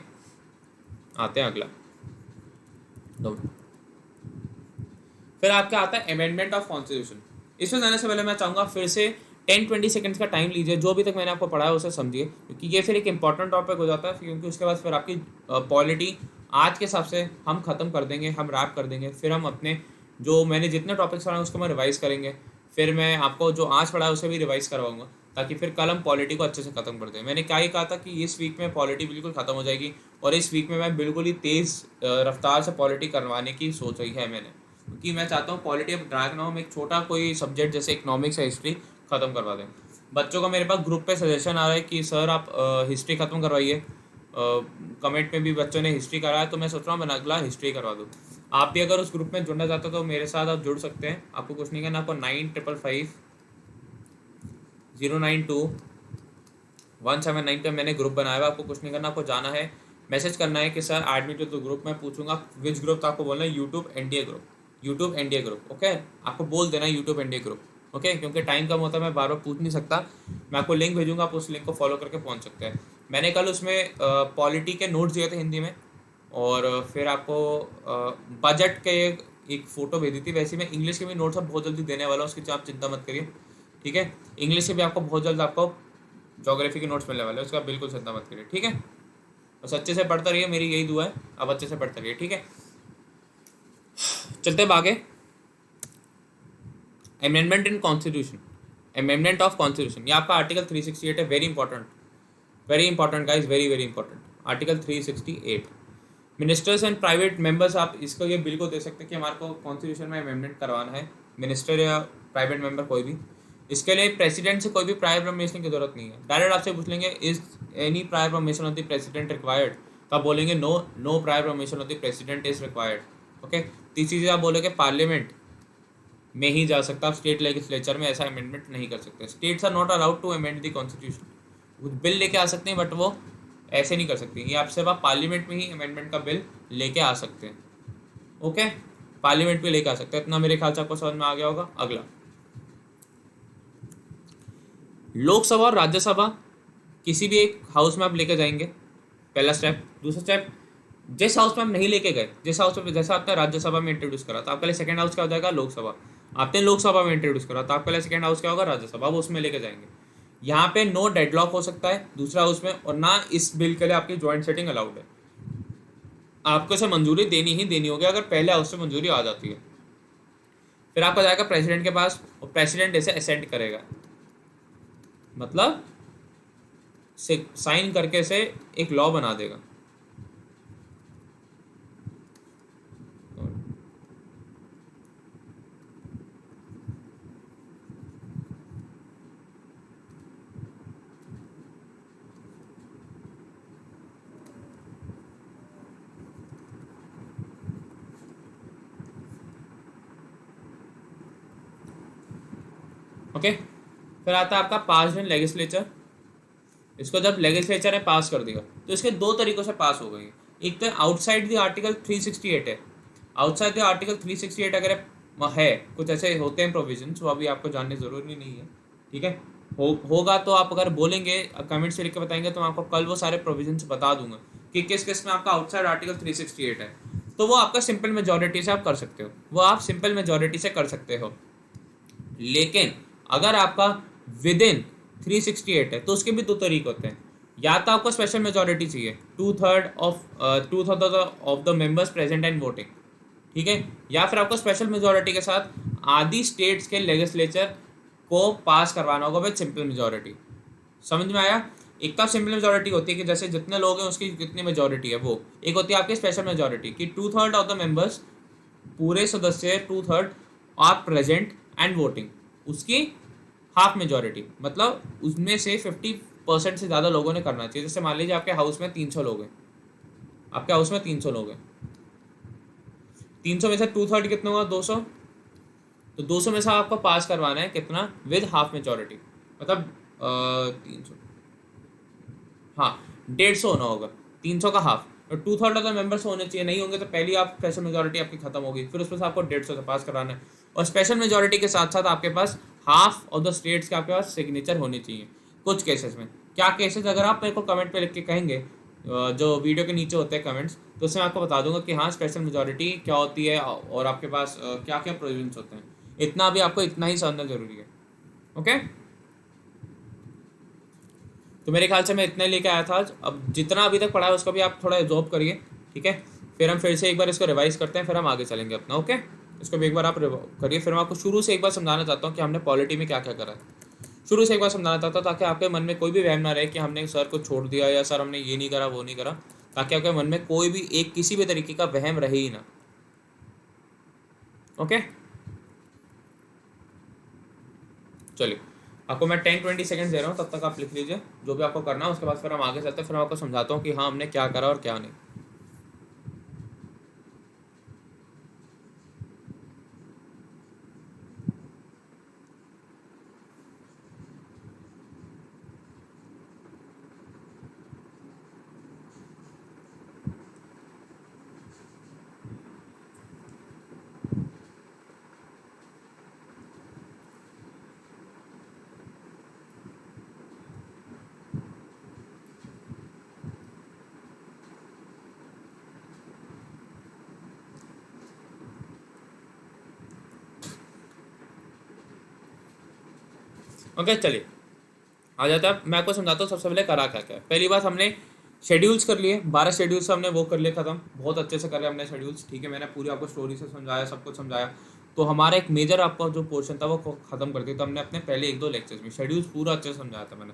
A: आते हैं अगला। फिर आपका आता है अमेंडमेंट ऑफ कॉन्स्टिट्यूशन। इसमें जाने से पहले मैं चाहूँगा फिर से 10-20 सेकंड्स का टाइम लीजिए, जो अभी तक मैंने आपको पढ़ाया उसे समझिए, क्योंकि ये फिर एक इंपॉर्टेंट टॉपिक हो जाता है। क्योंकि उसके बाद फिर आपकी पॉलिटी आज के हिसाब से हम ख़त्म कर देंगे, हम रैप कर देंगे। फिर हम अपने जो मैंने जितने टॉपिक्स पढ़ाए उसको मैं रिवाइज़ करेंगे। फिर मैं आपको जो आज पढ़ा है उसे भी रिवाइज़ करवाऊंगा, ताकि फिर कल हम पॉलिटी को अच्छे से ख़त्म कर दें। मैंने क्या ही कहा था कि इस वीक में पॉलिटी बिल्कुल ख़त्म हो जाएगी, और इस वीक में मैं बिल्कुल ही तेज़ रफ्तार से पॉलिटी करवाने की सोच रही है मैंने, क्योंकि मैं चाहता हूँ पॉलिटी अब ड्रैग ना हो। हम एक छोटा कोई सब्जेक्ट जैसे इकोनॉमिक्स या हिस्ट्री ख़त्म करवा दें। बच्चों का मेरे पास ग्रुप पे सजेशन आ रहा है कि सर आप हिस्ट्री ख़त्म करवाइए। कमेंट में भी बच्चों ने हिस्ट्री करा है, तो मैं सोच रहा हूँ मैं अगला हिस्ट्री करवा दूँ। आप भी अगर उस ग्रुप में जुड़ना चाहते हो तो मेरे साथ आप जुड़ सकते हैं। आपको कुछ नहीं करना, आपको 9555-092-179 पे मैंने ग्रुप बनाया हुआ। आपको कुछ नहीं करना, आपको जाना है, मैसेज करना है कि sir admit to the group. मैं पूछूंगा विच ग्रुप, तो आपको बोलना है YouTube NDA group, YouTube NDA group. Okay, आपको बोल देना यूट्यूब एनडीए ग्रुप। ओके, क्योंकि टाइम कम होता है, मैं बार बार पूछ नहीं सकता। मैं आपको लिंक भेजूंगा, आप उस लिंक को फॉलो करके पहुंच सकते हैं। मैंने कल उसमें पॉलिटी के नोट्स दिए थे हिंदी में, और फिर आपको बजट के एक फ़ोटो भेजी थी। वैसे मैं इंग्लिश के भी नोट्स अब बहुत जल्दी देने वाला हूँ, उसकी आप चिंता मत करिए। ठीक है, इंग्लिश से भी आपको बहुत जल्द आपको ज्योग्राफी के नोट्स मिलने वाले हैं, उसका बिल्कुल चिंता मत करिए। ठीक है, बस अच्छे से पढ़ता रहिए, मेरी यही दुआ है, आप अच्छे से पढ़ते रहिए। ठीक है, चलते हैं आगे। Amendment in constitution, amendment of constitution, ये आपका आर्टिकल 368 है। Very important guys, very very important. Article 368, ministers and private members, आप इसको ये बिल को दे सकते हैं कि हमारे को कॉन्स्टिट्यूशन में अमेंडमेंट करवाना है, मिनिस्टर या प्राइवेट मेंबर कोई भी। इसके लिए प्रेसिडेंट से कोई भी प्रायर परमिशन की जरूरत नहीं है। डायरेक्ट आपसे पूछ लेंगे is any prior permission of the president required, तो आप बोलेंगे no prior permission of the president is required. Okay, तीसरी चीज़ आप बोलोगे पार्लियामेंट, में ही जा सकता, आप स्टेट लेजिस्लेचर में ऐसा अमेंडमेंट नहीं कर सकते। States are not allowed to amend the constitution. कुछ बिल लेके आ सकते हैं बट वो ऐसे नहीं कर सकते, ये आप सिर्फ आप पार्लियामेंट में ही अमेंडमेंट का बिल लेके आ सकते हैं। ओके, पार्लियामेंट में लेके आ सकते हैं। इतना मेरे ख्याल से आपको समझ में आ गया होगा। अगला, लोकसभा और राज्यसभा किसी भी एक हाउस में आप लेके जाएंगे, पहला स्टेप। दूसरा स्टेप, जिस हाउस में आप नहीं लेके गए, जिस हाउस में, जैसे आपने राज्यसभा में इंट्रोड्यूस करा तो आपके लिए सेकंड हाउस क्या हो जाएगा, लोकसभा। आपने लोकसभा में इंट्रोड्यूस करा तो आपके लिए सेकंड हाउस क्या होगा, राज्यसभा। वो उसमें लेके जाएंगे। यहाँ पे नो डेडलॉक हो सकता है दूसरा हाउस में, और ना इस बिल के लिए आपकी ज्वाइंट सेटिंग अलाउड है। आपको इसे मंजूरी देनी ही देनी होगी अगर पहले हाउस से मंजूरी आ जाती है। फिर आपका जाएगा प्रेसिडेंट के पास, और प्रेसिडेंट इसे असेंट करेगा, मतलब साइन करके से एक लॉ बना देगा। ओके, फिर आता है आपका पास इन लेजिस्लेचर। इसको जब लेजिस्लेचर ने पास कर दिया तो इसके दो तरीकों से पास हो गई। एक तो आउटसाइड द आर्टिकल 368 है। आउटसाइड द आर्टिकल 368 अगर है, कुछ ऐसे होते हैं प्रोविजंस, वो अभी आपको जानने ज़रूरी नहीं है, ठीक है। होगा तो आप अगर बोलेंगे, कमेंट से लिख के बताएंगे, तो मैं आपको कल वो सारे प्रोविजंस बता दूंगा कि किस किस में आपका आउटसाइड आर्टिकल 368 है। तो वो आपका सिंपल मेजोरिटी से आप कर सकते हो, वो आप सिंपल मेजोरिटी से कर सकते हो। लेकिन अगर आपका विद इन 368 है तो उसके भी दो तरीके होते हैं। या तो आपको स्पेशल मेजोरिटी चाहिए, 2/3 of the members present and voting, ठीक है। या फिर आपको स्पेशल मेजोरिटी के साथ आदि स्टेट्स के लेजिस्लेचर को पास करवाना होगा विद सिंपल मेजोरिटी। समझ में आया? एक तो सिंपल मेजोरिटी होती है कि जैसे जितने लोग हैं उसकी कितनी मेजोरिटी है, वो एक होती है आपकी स्पेशल मेजोरिटी कि 2/3 ऑफ द मेंबर्स, पूरे सदस्य 2/3 आर प्रेजेंट एंड वोटिंग, उसकी हाफ मेजोरिटी, मतलब उसमें से 50% से ज़्यादा लोगों ने करना चाहिए। जैसे मान लीजिए आपके हाउस में 300 लोग हैं, आपके हाउस में 300 लोग हैं, 300 में से 2/3 कितना हुआ, 200। तो 200 में से आपको पास करवाना है कितना, विद हाफ मेजोरिटी, मतलब 300, हाँ 150 होना होगा, 300 का हाफ। और 2/3 ऑफ द मेंबर्स होने चाहिए, नहीं होंगे तो पहली आप स्पेशल मेजोरिटी आपकी खत्म होगी, फिर उसमें से आपको 150 से पास कराना है। और स्पेशल मेजोरिटी के साथ साथ आपके पास हाफ ऑफ द स्टेट्स के आपके पास सिग्नेचर होनी चाहिए कुछ केसेस में। क्या केसेस, अगर आप मेरे को कमेंट पे लिख के कहेंगे, जो वीडियो के नीचे होते हैं कमेंट्स, तो उसमें आपको बता दूंगा कि हाँ स्पेशल मेजोरिटी क्या होती है और आपके पास क्या क्या प्रोविजंस होते हैं। इतना भी आपको इतना ही समझना जरूरी है। ओके, तो मेरे ख्याल से मैं इतना लेके आया था आज। अब जितना अभी तक पढ़ा है उसका भी आप थोड़ा एब्जॉर्ब करिए, ठीक है। फिर हम फिर से एक बार इसको रिवाइज करते हैं, फिर हम आगे चलेंगे अपना। ओके, इसको भी एक बार आप करिए। फिर मैं आपको शुरू से एक बार समझाना चाहता हूँ कि हमने पॉलिटी में क्या क्या करा है। शुरू से एक बार समझाना चाहता हूँ ताकि आपके मन में कोई भी वहम ना रहे कि हमने सर को छोड़ दिया या सर हमने ये नहीं करा वो नहीं करा, ताकि आपके मन में कोई भी एक किसी भी तरीके का वहम रहे ही ना। ओके, चलिए आपको मैं 10-20 सेकंड दे रहा हूँ, तब तक आप लिख लीजिए जो भी आपको करना है। उसके बाद फिर हम आगे चलते हैं, फिर मैं आपको समझाता हूँ कि हाँ हमने क्या करा और क्या नहीं। ओके, चलिए आ जाता है। मैं आपको समझाता हूँ सबसे पहले करा क्या क्या है। पहली बात, हमने शेड्यूल्स कर लिए, 12 शेड्यूल्स हमने वो कर लिए खत्म, बहुत अच्छे से करे हमने शेड्यूल्स, ठीक है। मैंने पूरी आपको स्टोरी से समझाया, सब कुछ समझाया। तो हमारा एक मेजर आपका जो पोर्शन था वो खत्म कर दिया। तो हमने अपने पहले 1-2 लेक्चर्स में शेड्यूल्स पूरा अच्छे से समझाया था मैंने।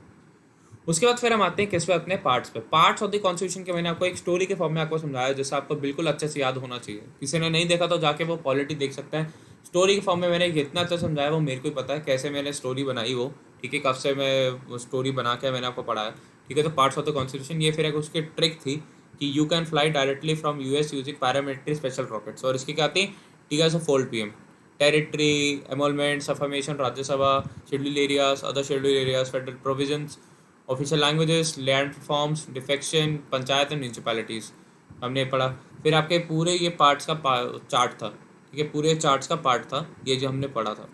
A: उसके बाद फिर हम आते हैं किस पे, अपने पार्ट्स पे। पार्ट्स ऑफ द कॉन्स्टिट्यूशन के मैंने आपको एक स्टोरी के फॉर्म में आपको समझाया, जैसे आपको बिल्कुल अच्छे से याद होना चाहिए। किसी ने नहीं देखा तो जाके वो पॉलिटी देख सकता है। स्टोरी के फॉर्म में मैंने कितना अच्छा समझाया वो मेरे को ही पता है, कैसे मैंने स्टोरी बनाई वो, ठीक है, कब से मैं वो स्टोरी बना के मैंने आपको पढ़ाया, ठीक है। तो पार्ट्स ऑफ द कॉन्स्टिट्यूशन, ये फिर एक उसकी ट्रिक थी कि you can fly directly from US using paramilitary special rockets. और इसकी क्या थी, ठीक है, so fold PM territory emoluments affirmation Rajya Sabha schedule areas other schedule areas federal provisions official languages land reforms defection panchayat and municipalities हमने पढ़ा। फिर आपके पूरे ये पार्ट्स का चार्ट था, ठीक है, पूरे चार्ट्स का पार्ट था ये जो हमने पढ़ा था।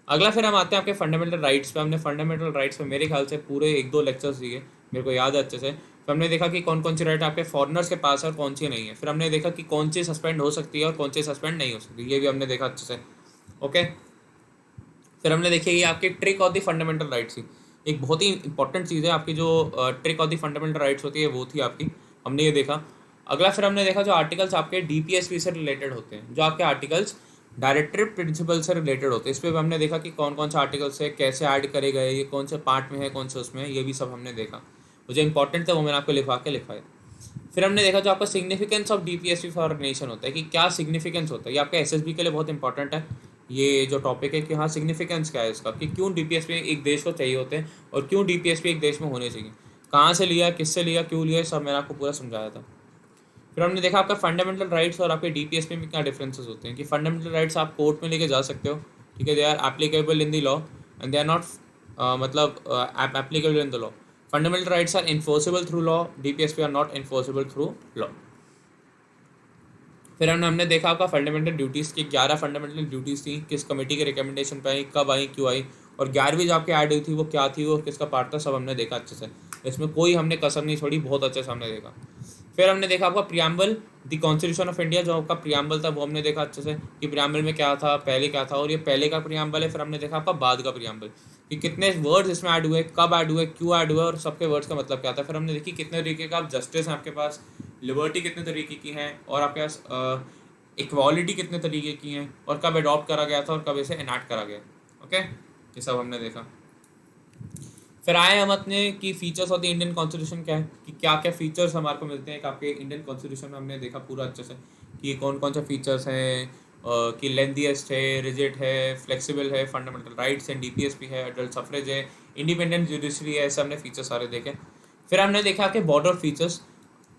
A: अगला फिर हम आते हैं आपके फंडामेंटल राइट्स पे। हमने फंडामेंटल राइट्स पे मेरे ख्याल से पूरे 1-2 लेक्चर्स दिए, मेरे को याद है अच्छे से। फिर हमने देखा कि कौन कौन सी राइट आपके फॉरनर्स के पास है और कौन सी नहीं है। फिर हमने देखा कि कौन सी सस्पेंड हो सकती है और कौन सी सस्पेंड नहीं हो सकती, ये भी हमने देखा अच्छे से। ओके, फिर हमने देखी ये आपकी trick of the fundamental rights थी। एक बहुत ही इंपॉर्टेंट चीज़ है आपकी जो trick of the fundamental rights होती है वो थी आपकी, हमने ये देखा। अगला फिर हमने देखा जो आर्टिकल्स आपके डीपीएसपी से रिलेटेड होते हैं, जो आपके आर्टिकल्स डायरेक्टिव प्रिंसिपल से रिलेटेड होते हैं, इस पर भी हमने देखा कि कौन कौन से आर्टिकल्स है, कैसे ऐड करे गए, ये कौन से पार्ट में है, कौन से उसमें है, ये भी सब हमने देखा। मुझे इंपॉर्टेंट था वो मैंने आपको लिखाया। फिर हमने देखा जो आपका significance of DPSP for nation होता है कि क्या सिग्निफिकेंस होता है, ये आपका एसएसबी के लिए बहुत इंपॉर्टेंट है ये जो टॉपिक है कि हाँ सिग्निफिकेंस क्या है इसका, कि क्यों डीपीएसपी एक देश को चाहिए होते हैं और क्यों डीपीएसपी एक देश में होने चाहिए, कहाँ से लिया, किससे लिया, क्यों लिया, सब मैंने आपको पूरा समझाया था। फिर हमने देखा आपका फंडामेंटल राइट्स और आपके डीपीएसपी में क्या डिफरेंसेस होते हैं कि फंडामेंटल राइट्स आप कोर्ट में लेके जा सकते हो, ठीक है, they are applicable in the law and they are not मतलब applicable in the law. Fundamental rights are enforceable through law, DPSP are not enforceable through law. फिर हमने देखा आपका फंडामेंटल ड्यूटीज़ की 11 फंडामेंटल ड्यूटीज़ थी, किस कमेटी के recommendation पे आई, कब आई, क्यों आई, और 11वीं जो आपकी ऐड हुई थी वो क्या थी, वो किसका पार्ट था, सब हमने देखा अच्छे से। इसमें कोई हमने कसर नहीं छोड़ी, बहुत अच्छे से हमने देखा। फिर हमने देखा आपका preamble the constitution of India, जो आपका प्रियम्बल था वो हमने देखा अच्छे से कि प्रियम्बल में क्या था, पहले क्या था, और ये पहले का प्रियम्बल है। फिर हमने देखा आपका बाद का प्रियम्बल कि कितने वर्ड्स इसमें ऐड हुए, कब ऐड हुए, क्यों ऐड हुए, और सबके वर्ड्स का मतलब क्या था। फिर हमने देखी कितने तरीके का जस्टिस है आपके पास, लिबर्टी कितने तरीके की हैं, और आपके पास इक्वालिटी कितने तरीके की हैं, और कब अडॉप्ट करा गया था और कब इसे एनाक्ट करा गया। ओके, ये सब हमने देखा। फिर आए हम अपने की features of the Indian constitution क्या है, कि क्या क्या फीचर्स हमारे को मिलते हैं आपके इंडियन कॉन्स्टिट्यूशन में। हमने देखा पूरा अच्छे से कि कौन कौन से फीचर्स हैं, कि लेंथीएस्ट है, रिजिड है, फ्लेक्सिबल है, फंडामेंटल राइट्स हैं, डीपीएसपी है, एडल्ट सफरेज है, इंडिपेंडेंट जुडिशरी है, ऐसे हमने फीचर्स सारे देखे। फिर हमने देखा कि बॉर्डर फीचर्स,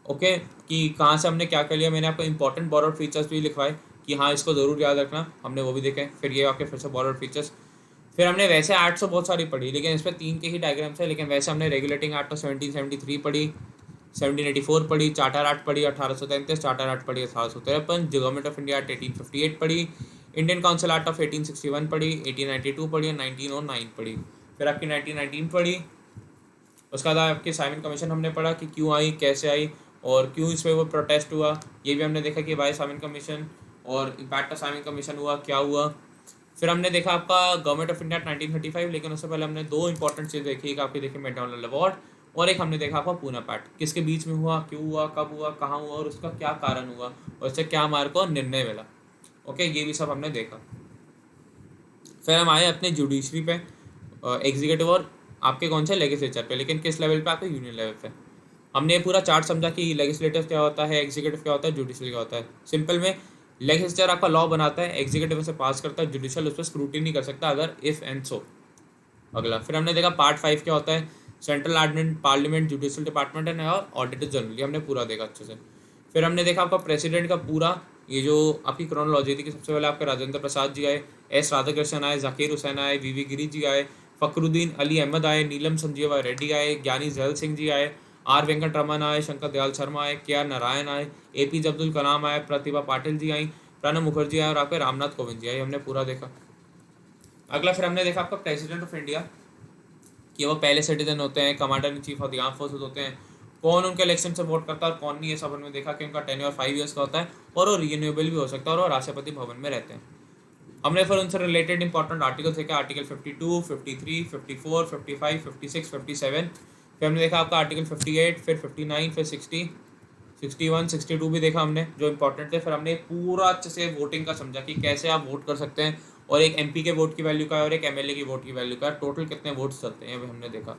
A: ओके, कि कहाँ से हमने क्या कर लिया। मैंने आपको इंपॉर्टेंट बॉर्डर फीचर्स भी लिखवाए कि हाँ इसको ज़रूर याद रखना, हमने वो भी देखे। फिर ये आपके फिर से बॉर्डर फीचर्स। फिर हमने वैसे 800 बहुत सारी पढ़ी, लेकिन इस पर 3 के ही डायग्राम्स है, लेकिन वैसे हमने रेगुलेटिंग एक्ट ऑफ 1773 पढ़ी, 1784 पढ़ी, चार्टर एक्ट पढ़ी 1833, चार्टर एक्ट पढ़ी 1853, गवर्नमेंट ऑफ इंडिया एक्ट 1858 पढ़ी, इंडियन काउंसिल एक्ट ऑफ 1861 पढ़ी, 1892 पढ़ी, 1909 पढ़ी। फिर आपकी 1919 पढ़ी। उसके बाद आपकी साइमन कमीशन हमने पढ़ा कि क्यों आई, कैसे आई, और क्यों इस पर वो प्रोटेस्ट हुआ, ये भी हमने देखा कि वाई साइमन कमीशन और इम्पैक्ट ऑफ साइमन कमीशन हुआ, क्या हुआ। फिर हमने देखा आपका गवर्नमेंट ऑफ इंडिया 1935, लेकिन उससे पहले हमने 2 इंपॉर्टेंट चीज़ देखी, एक आपकी देखी मैकडॉनल्ड अवार्ड, और एक हमने देखा आपका पूना पैक्ट, किसके बीच में हुआ, क्यों हुआ, कब हुआ, कहाँ हुआ, और उसका क्या कारण हुआ, और इससे क्या हमारे को निर्णय मिला। ओके, ये भी सब हमने देखा। फिर हम आए अपने जुडिशरी पे, एग्जीक्यूटिव और आपके कौन से लेजिस्लेचर पे, लेकिन किस लेवल पे, आपके यूनियन लेवल पे। हमने ये पूरा चार्ट समझा कि लेजिस्लेटिव क्या होता है, एग्जीक्यूटिव क्या होता है, जुडिशल क्या होता है। सिंपल में लेजिस्लेचर आपका लॉ बनाता है, एग्जीक्यूटिव उसे पास करता है, जुडिशल उस पर स्क्रूटिनी कर सकता है अगर इफ एंड सो। अगला फिर हमने देखा पार्ट 5 क्या होता है, central admin parliament judicial department and और ऑडिटर जनरल, हमने पूरा देखा अच्छे से। फिर हमने देखा आपका प्रेसिडेंट का पूरा ये जो आपकी क्रोनोलॉजी थी कि सबसे पहले आपके राजेंद्र प्रसाद जी आए, एस राधाकृष्णन आए, जाकिर हुसैन आए, वी गिरी जी आए, फखरुद्दीन अली अहमद आए, नीलम संजीवा रेड्डी आए, ज्ञानी जैल सिंह जी आए, आर वेंकट रमन आए, शंकर दयाल शर्मा आए, के आर नारायण आए, APJ अब्दुल कलाम आए, प्रतिभा पाटिल जी आई, प्रणब मुखर्जी आए, और आपके रामनाथ कोविंद जी आए, हमने पूरा देखा। अगला फिर हमने देखा आपका प्रेसिडेंट ऑफ इंडिया कि वो पहले सिटीजन होते हैं, commander in chief of the arm forces होते हैं, कौन उनके इलेक्शन से वोट करता है और कौन नहीं, ये सब हमने देखा कि उनका टेन्योर 5 ईयर्स का होता है और वो रिन्यूएबल भी हो सकता है, और वो राष्ट्रपति भवन में रहते हैं। हमने फिर उनसे रिलेटेड इंपॉर्टेंट आर्टिकल देखे, आर्टिकल 52, 53, 54, 55, 56, 57। फिर हमने देखा आपका आर्टिकल 58, फिर 59, फिर 60, 61, 62 भी देखा हमने जो इंपॉर्टेंट थे। फिर हमने पूरा अच्छे से वोटिंग का समझा कि कैसे आप वोट कर सकते हैं, और एक MP के वोट की वैल्यू का है और एक MLA की वोट की वैल्यू का है, टोटल कितने वोट्स चलते हैं भी हमने देखा।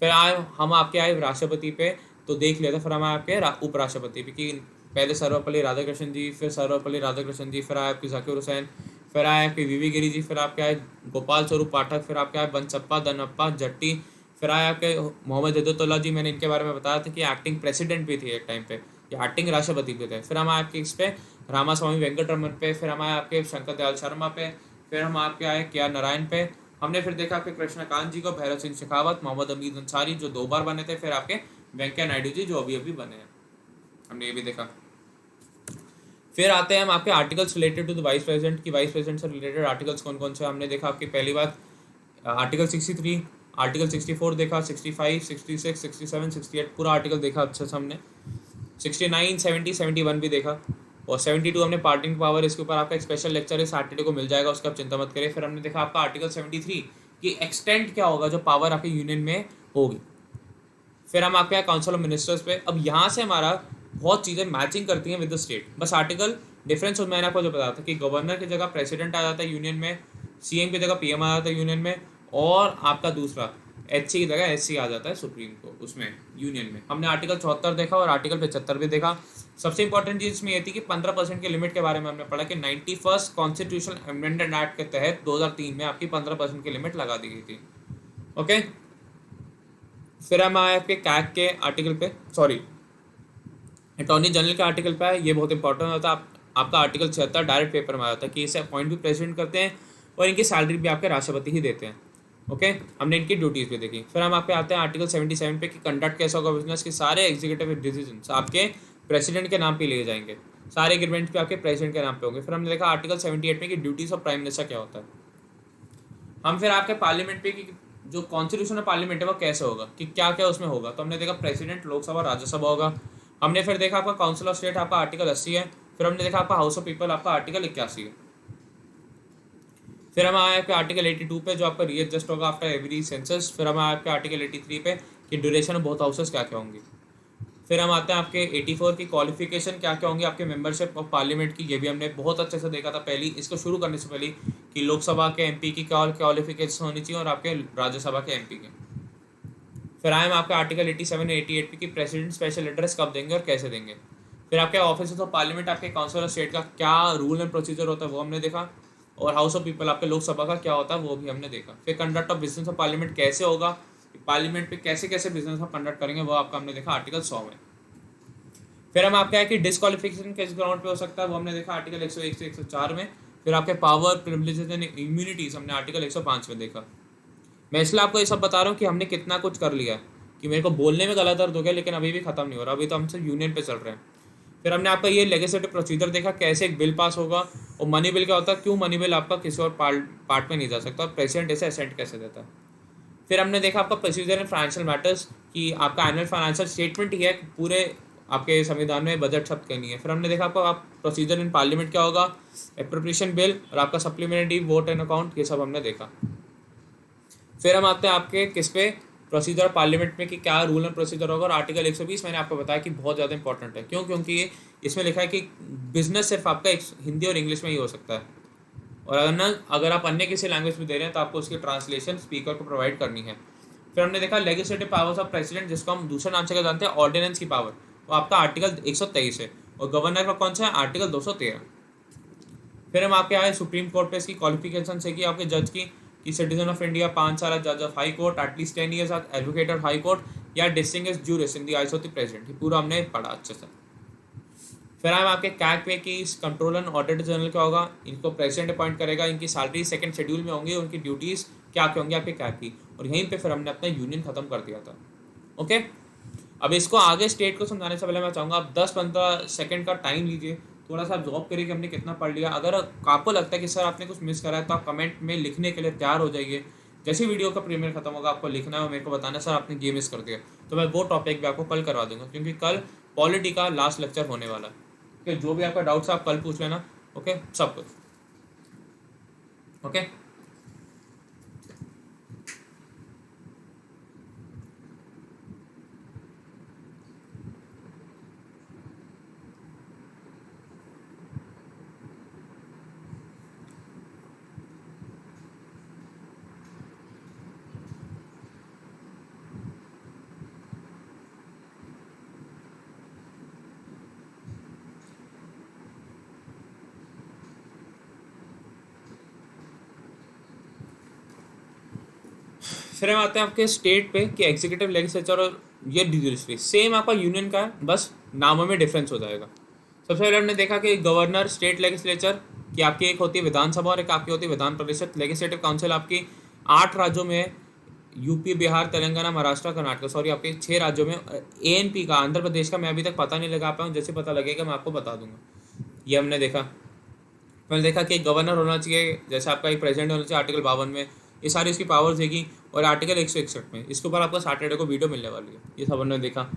A: फिर हम आपके आए राष्ट्रपति पे, तो देख लिया था। फिर हम आपके उपराष्ट्रपति पे कि पहले सर्वपल्ली राधाकृष्णन जी, फिर सर्वपल्ली राधाकृष्णन जी, फिर आए आपके जाकिर हुसैन, फिर आए आपके VV गिरी जी, फिर आपके आए गोपाल स्वरूप पाठक, फिर आपके आए बनसप्पा दनप्पा जट्टी, फिर आए आपके मोहम्मद जदुल्ला जी। मैंने इनके बारे में बताया था कि एक्टिंग प्रेसिडेंट भी थे एक टाइम पे, ये एक्टिंग राष्ट्रपति पे थे। फिर हम आए आपके इस पे रामास्वामी वेंकटरमन पे, फिर हम आए आपके शंकर दयाल शर्मा पे, फिर हम आपके आए के नारायण पे। हमने फिर देखा आपके कृष्णकांत जी को, भैरव सिंह शेखावत, मोहम्मद अमीद अंसारी जो 2 बार बने थे, फिर आपके वेंकैया नायडू जी जो अभी अभी बने हैं, हमने ये भी देखा। फिर आते हैं हम आपके articles related to the vice president की वाइस प्रेसिडेंट से रिलेटेड आर्टिकल्स कौन कौन से हमने देखा। आपकी पहली बात आर्टिकल 63, आर्टिकल 64 देखा, 65, 66, 67, 68 पूरा आर्टिकल देखा अच्छे से हमने। 69, 70, 71 भी देखा, और 72 हमने पार्टिंग पावर, इसके ऊपर आपका एक स्पेशल लेक्चर है सैटरडे को मिल जाएगा, उसका आप चिंता मत करिए। फिर हमने देखा आपका आर्टिकल 73 कि एक्सटेंड क्या होगा जो पावर आपके यूनियन में होगी। फिर हम आपके यहाँ काउंसिल ऑफ मिनिस्टर्स पे, अब यहाँ से हमारा बहुत चीज़ें मैचिंग करती हैं विद द स्टेट, बस आर्टिकल डिफरेंस मैंने आपको जो बताया था कि गवर्नर की जगह प्रेसिडेंट आ जाता है यूनियन में, सीएम की जगह पीएम आ जाता है यूनियन में, और आपका दूसरा एचसी की जगह एससी आ जाता है सुप्रीम को उसमें यूनियन में। हमने आर्टिकल 74 देखा और आर्टिकल 75 भी देखा। सबसे इंपॉर्टेंट चीज़ इसमें ये थी कि 15% के लिमिट के बारे में हमने पढ़ा कि 91st कॉन्स्टिट्यूशनल अमेंडमेंट एक्ट के तहत 2003 में आपकी 15% की लिमिट लगा दी गई थी। ओके, फिर हम आए आपके कैग के आर्टिकल पे, सॉरी अटॉर्नी जनरल के आर्टिकल पे है, ये बहुत इंपॉर्टेंट होता है। आपका आर्टिकल 76 डायरेक्ट पेपर में आता है कि इसे अपॉइंट भी प्रेसिडेंट करते हैं और इनकी सैलरी भी आपके राष्ट्रपति ही देते हैं। ओके, हमने इनकी ड्यूटीज़ भी देखी। फिर हम आप पे आते हैं आर्टिकल 77 पे कि कंडक्ट कैसा होगा बिजनेस के सारे एग्जीक्यूटिव डिसीजन आपके प्रेसिडेंट के नाम पे लिए जाएंगे, सारे एग्रीमेंट्स पे आपके प्रेसिडेंट के नाम पे होंगे। फिर हमने देखा आर्टिकल 78 में कि ड्यूटीज़ ऑफ प्राइम मिनिस्टर क्या होता है। हम फिर आपके पार्लियामेंट पे कि जो कॉन्स्टिट्यूशन ऑफ पार्लियामेंट है वो कैसे होगा, कि क्या क्या उसमें होगा, तो हमने देखा प्रेसिडेंट, लोकसभा, राज्यसभा होगा। हमने फिर देखा आपका काउंसिल ऑफ स्टेट आपका आर्टिकल 80 है। फिर हमने देखा आपका हाउस ऑफ पीपल आपका आर्टिकल 81 है। फिर हम आए आपके आर्टिकल 82 पे जो आपका रीएडजस्ट होगा आफ्टर एवरी सेंसस। फिर हम आए आपके आर्टिकल 83 पे कि ड्यूरेशन ऑफ बोथ हाउसेस क्या क्या होंगी। फिर हम आते हैं आपके 84 की क्वालिफिकेशन क्या क्या होंगी आपके मेंबरशिप ऑफ पार्लियामेंट की, ये भी हमने बहुत अच्छे से देखा था पहली, इसको शुरू करने से पहले कि लोकसभा के एमपी की क्या क्वालिफिकेशन होनी चाहिए और आपके राज्यसभा के एमपी के। फिर आए हम आपके आर्टिकल 87 88 पे कि प्रेसिडेंट स्पेशल एड्रेस कब देंगे और कैसे देंगे। फिर आपके ऑफिस ऑफ पार्लियामेंट आपके काउंसिल ऑफ स्टेट का क्या रूल एंड प्रोसीजर होता है वो हमने देखा, और हाउस ऑफ पीपल आपके लोकसभा का क्या होता है वो भी हमने देखा। फिर conduct of business of parliament कैसे होगा, पार्लियामेंट पे कैसे कैसे बिजनेस ऑफ कंडक्ट करेंगे वो आपका हमने देखा आर्टिकल 100 में। फिर हम आपका है कि डिस्क्वालिफिकेशन किस ग्राउंड पे हो सकता है वो हमने देखा आर्टिकल 101 से 104 में। फिर आपके पावर, प्रिविलेजेस एंड इम्यूनिटीज हमने आर्टिकल 105 में देखा। मैं इसलिए आपको ये सब बता रहा हूँ कि हमने कितना कुछ कर लिया, कि मेरे को बोलने में गला दर्द हो गया लेकिन अभी भी खत्म नहीं हो रहा, अभी तो हम सब यूनियन पे चल रहे हैं। फिर हमने आपका ये लेजिस्लेटिव प्रोसीजर देखा, कैसे एक बिल पास होगा, और मनी बिल क्या होता है, क्यों मनी बिल आपका किसी और पार्ट में नहीं जा सकता, प्रेसिडेंट इसे असेंट कैसे देता है। फिर हमने देखा आपका प्रोसीजर इन फाइनेंशियल मैटर्स कि आपका एनुअल फाइनेंशियल स्टेटमेंट ही है, पूरे आपके संविधान में बजट शब्द कहीं नहीं है। फिर हमने देखा आपका प्रोसीजर इन पार्लियामेंट क्या होगा, एप्रोप्रिएशन बिल और आपका सप्लीमेंट्री वोट एंड अकाउंट, ये सब हमने देखा। फिर हम आते हैं आपके किस पे, प्रोसीजर पार्लियामेंट में कि क्या रूल एंड प्रोसीजर होगा, और आर्टिकल 120 मैंने आपको बताया कि बहुत ज़्यादा इंपॉर्टेंट है। क्यों? क्योंकि ये इसमें लिखा है कि बिजनेस सिर्फ आपका हिंदी और इंग्लिश में ही हो सकता है, और अगर आप अन्य किसी लैंग्वेज में दे रहे हैं तो आपको उसकी ट्रांसलेशन स्पीकर को प्रोवाइड करनी है। फिर हमने देखा लेजिस्लेटिव पावर्स ऑफ प्रेसिडेंट, जिसको हम दूसरे नाम से क्या जानते हैं, ऑर्डिनेंस की पावर, वो आपका आर्टिकल 123 है, और गवर्नर का कौन सा है, आर्टिकल 213। फिर हम आपके आए सुप्रीम कोर्ट पे इसकी क्वालिफिकेशन से कि आपके जज की सिटीजन ऑफ इंडिया, 5 साल जज of high court, at least 10 years advocate of high court, या distinguished jurist in the eyes of the president, ये पूरा हमने पढ़ा अच्छे से। फिर हम आपके कैग पे की कंट्रोलर एंड ऑडिटर जनरल क्या होगा, इनको प्रेसिडेंट अपॉइंट करेगा, इनकी सैलरी सेकंड शेड्यूल में होंगी, उनकी ड्यूटीज़ क्या क्या होंगी आपके कैग की, और यहीं पे फिर हमने अपना यूनियन खत्म कर दिया था। ओके, अब इसको आगे स्टेट को समझाने से पहले मैं चाहूँगा आप 10-15 सेकंड का टाइम लीजिए, थोड़ा सा ऑब्जॉर्व करिए कि हमने कितना पढ़ लिया। अगर आपको लगता है कि सर आपने कुछ मिस करा है तो आप कमेंट में लिखने के लिए तैयार हो जाइए। जैसे वीडियो का प्रीमियर खत्म होगा आपको लिखना है और मेरे को बताना सर आपने ये मिस कर दिया, तो मैं वो टॉपिक भी आपको कल करवा दूंगा, क्योंकि कल पॉलिटी का लास्ट लेक्चर होने वाला है। ओके, जो भी आपका डाउट्स आप कल पूछ लेना। ओके, सब कुछ ओके। फिर हम आते हैं आपके स्टेट पे कि एग्जीक्यूटिव, लेजिस्लेचर और ये ड्यूरिस्डिक्शन सेम आपका यूनियन का है, बस नामों में डिफरेंस हो जाएगा। सबसे पहले हमने देखा कि गवर्नर, स्टेट लेजिस्लेचर की आपकी एक होती है विधानसभा और एक आपकी होती है विधान परिषद। लेजिस्लेटिव काउंसिल आपकी 8 राज्यों में है, यूपी, बिहार, तेलंगाना, महाराष्ट्र, कर्नाटक, सॉरी आपके 6 राज्यों में। एएनपी का, आंध्र प्रदेश का मैं अभी तक पता नहीं लगा पाया हूँ, जैसे पता लगेगा मैं आपको बता दूंगा। ये हमने देखा। मैंने देखा कि एक गवर्नर होना चाहिए, जैसे आपका एक प्रेसिडेंट होना चाहिए आर्टिकल 52 में, ये सारी इसकी पावर्स देगी। और आर्टिकल 161 में, इसके ऊपर आपको सैटरडे को वीडियो मिलने वाली है। ये सब हमने देखा।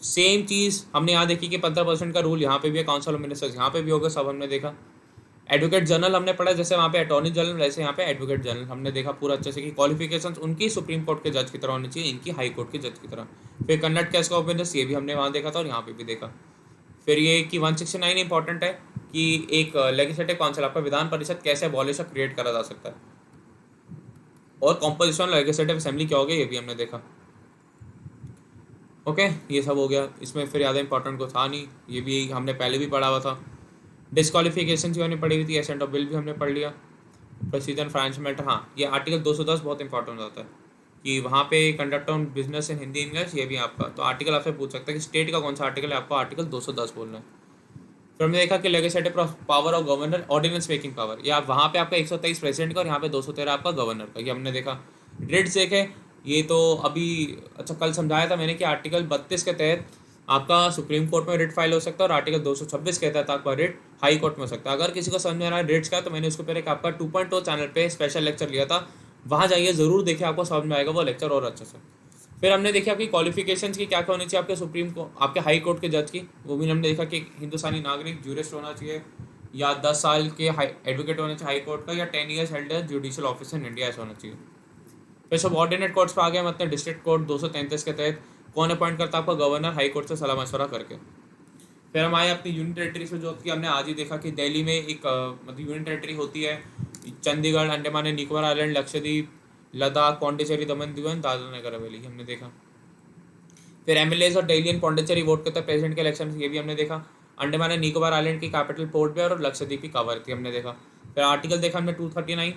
A: सेम चीज़ हमने यहाँ देखी कि 15% का रूल यहाँ पे भी है, काउंसिल ऑफ मिनिस्टर्स यहाँ पे भी होगा, सब हमने देखा। एडवोकेट जनरल हमने पढ़ा, जैसे वहाँ पे अटॉर्नी जनरल वैसे यहाँ पे एडवोकेट जनरल हमने देखा पूरा अच्छे से कि क्वालिफिकेशंस उनकी सुप्रीम कोर्ट के जज की तरह होनी चाहिए, इनकी हाई कोर्ट के जज की तरह। फिर कन्नड केस ऑफ बिजनेस, ये भी हमने वहाँ देखा था और यहाँ पे भी देखा। फिर ये कि 169 इंपॉर्टेंट है कि एक लेजिस्लेटिव काउंसिल, आपका विधान परिषद कैसे अबॉलिश क्रिएट करा जा सकता है, और कॉम्पोजिशन लेजिस्लेटिव असेंबली क्या हो गया, ये भी हमने देखा। ओके, ये सब हो गया। इसमें फिर ज़्यादा इंपॉर्टेंट को था नहीं, ये भी हमने पहले भी पढ़ा हुआ था। डिस्क्वालिफिकेशन भी हमने पढ़ी हुई थी, एसेंट ऑफ बिल भी हमने पढ़ लिया। प्रोसीजर फाइनेंशियल मैटर, हाँ ये आर्टिकल 210 बहुत इंपॉर्टेंट होता है कि वहाँ पे conduct on business in Hindi English, ये भी आपका तो आर्टिकल आपसे पूछ सकता है कि स्टेट का कौन सा आर्टिकल है, आपको आर्टिकल 210 बोलना है। फिर हमने देखा कि legislative power of governor, ordinance making power, या वहाँ पे आपका 123 प्रेसिडेंट का और यहाँ पे 213 आपका गवर्नर का, ये हमने देखा। रिट्स देखे, ये तो अभी अच्छा कल समझाया था मैंने कि आर्टिकल 32 के तहत आपका सुप्रीम कोर्ट में रिट फाइल हो सकता है, और आर्टिकल 226 के तहत आपका रिट हाई कोर्ट में हो सकता है। अगर किसी को समझ में आ रहा है रिट्स का, तो मैंने उसको पहले आपका 2.0 चैनल पे स्पेशल लेक्चर लिया था, वहाँ जाइए ज़रूर देखिए, आपको समझ में आएगा वो लेक्चर और अच्छे से। फिर हमने देखा आपकी क्वालिफिकेशंस की क्या क्या होनी चाहिए आपके सुप्रीम को, आपके हाई कोर्ट के जज की, वो भी हमने देखा कि हिंदुस्तानी नागरिक, ज्यूरिस्ट होना चाहिए, या 10 साल के एडवोकेट होना चाहिए हाई कोर्ट का, या 10 years held as judicial office in India ऐसा होना चाहिए। फिर सब ऑर्डिनेट कोर्ट्स पर आ गया, मतलब डिस्ट्रिक्ट कोर्ट 233 के तहत कौन अपॉइंट करता है, आपका गवर्नर, हाई कोर्ट से सलाह मशवरा करके। फिर हम आए अपनी यूनियन टेरेटरी से, जो कि हमने आज ही देखा कि दिल्ली में एक मतलब यूनियन टेरेटरी होती है, चंडीगढ़, अंडमान एंड निकोबार आइलैंड, लक्षद्वीप, लद्दाख, पौंडीचेरी, दमन दीवन, दादरा नगर हवेली, हमने देखा। फिर एमएलएज और दिल्ली एंड पौंडीचेरी वोट करते हैं प्रेसिडेंट के इलेक्शन, ये भी हमने देखा। अंडमान एंड निकोबार आइलैंड की कैपिटल पोर्ट ब्लेयर और लक्षद्वीप की कावरती हमने देखा। फिर आर्टिकल देखा हमने 239,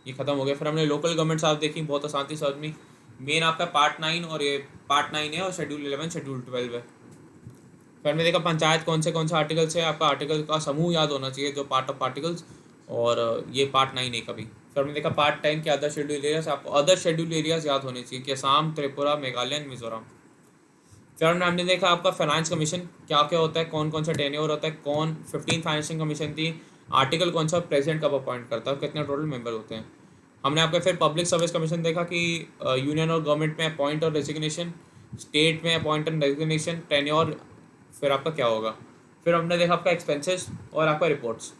A: ये खत्म हो गया। फिर हमने लोकल गवर्नमेंट साहब देखी, बहुत आसानी समझ में। मेन आपका पार्ट 9 और ये पार्ट 9 है, और शेड्यूल 11 शेड्यूल 12 है। फिर हमने देखा पंचायत कौन से आर्टिकल्स है, आपका आर्टिकल का समूह याद होना चाहिए जो पार्ट ऑफ आर्टिकल्स, और ये पार्ट 9 है कभी। फिर हमने देखा पार्ट 10 के अदर शेड्यूल एरियाज, आपको अदर शेड्यूल एरियाज याद होने चाहिए कि असम, त्रिपुरा, मेघालय एंड मिजोरम। फिर हमने देखा आपका फाइनेंस कमीशन क्या क्या होता है, कौन कौन सा टेन्योर होता है, कौन 15 फाइनेंसिंग कमीशन थी, आर्टिकल कौन सा, प्रेसिडेंट कब अपॉइंट करता है, कितने टोटल मेंबर होते हैं। हमने आपका फिर पब्लिक सर्विस कमीशन देखा कि यूनियन और गवर्नमेंट में अपॉइंट और रेजिग्नेशन, स्टेट में अपॉइंट एंड रेजिग्नेशन, टेन्योर, फिर आपका क्या होगा। फिर हमने देखा आपका एक्सपेंसेस और आपका रिपोर्ट्स।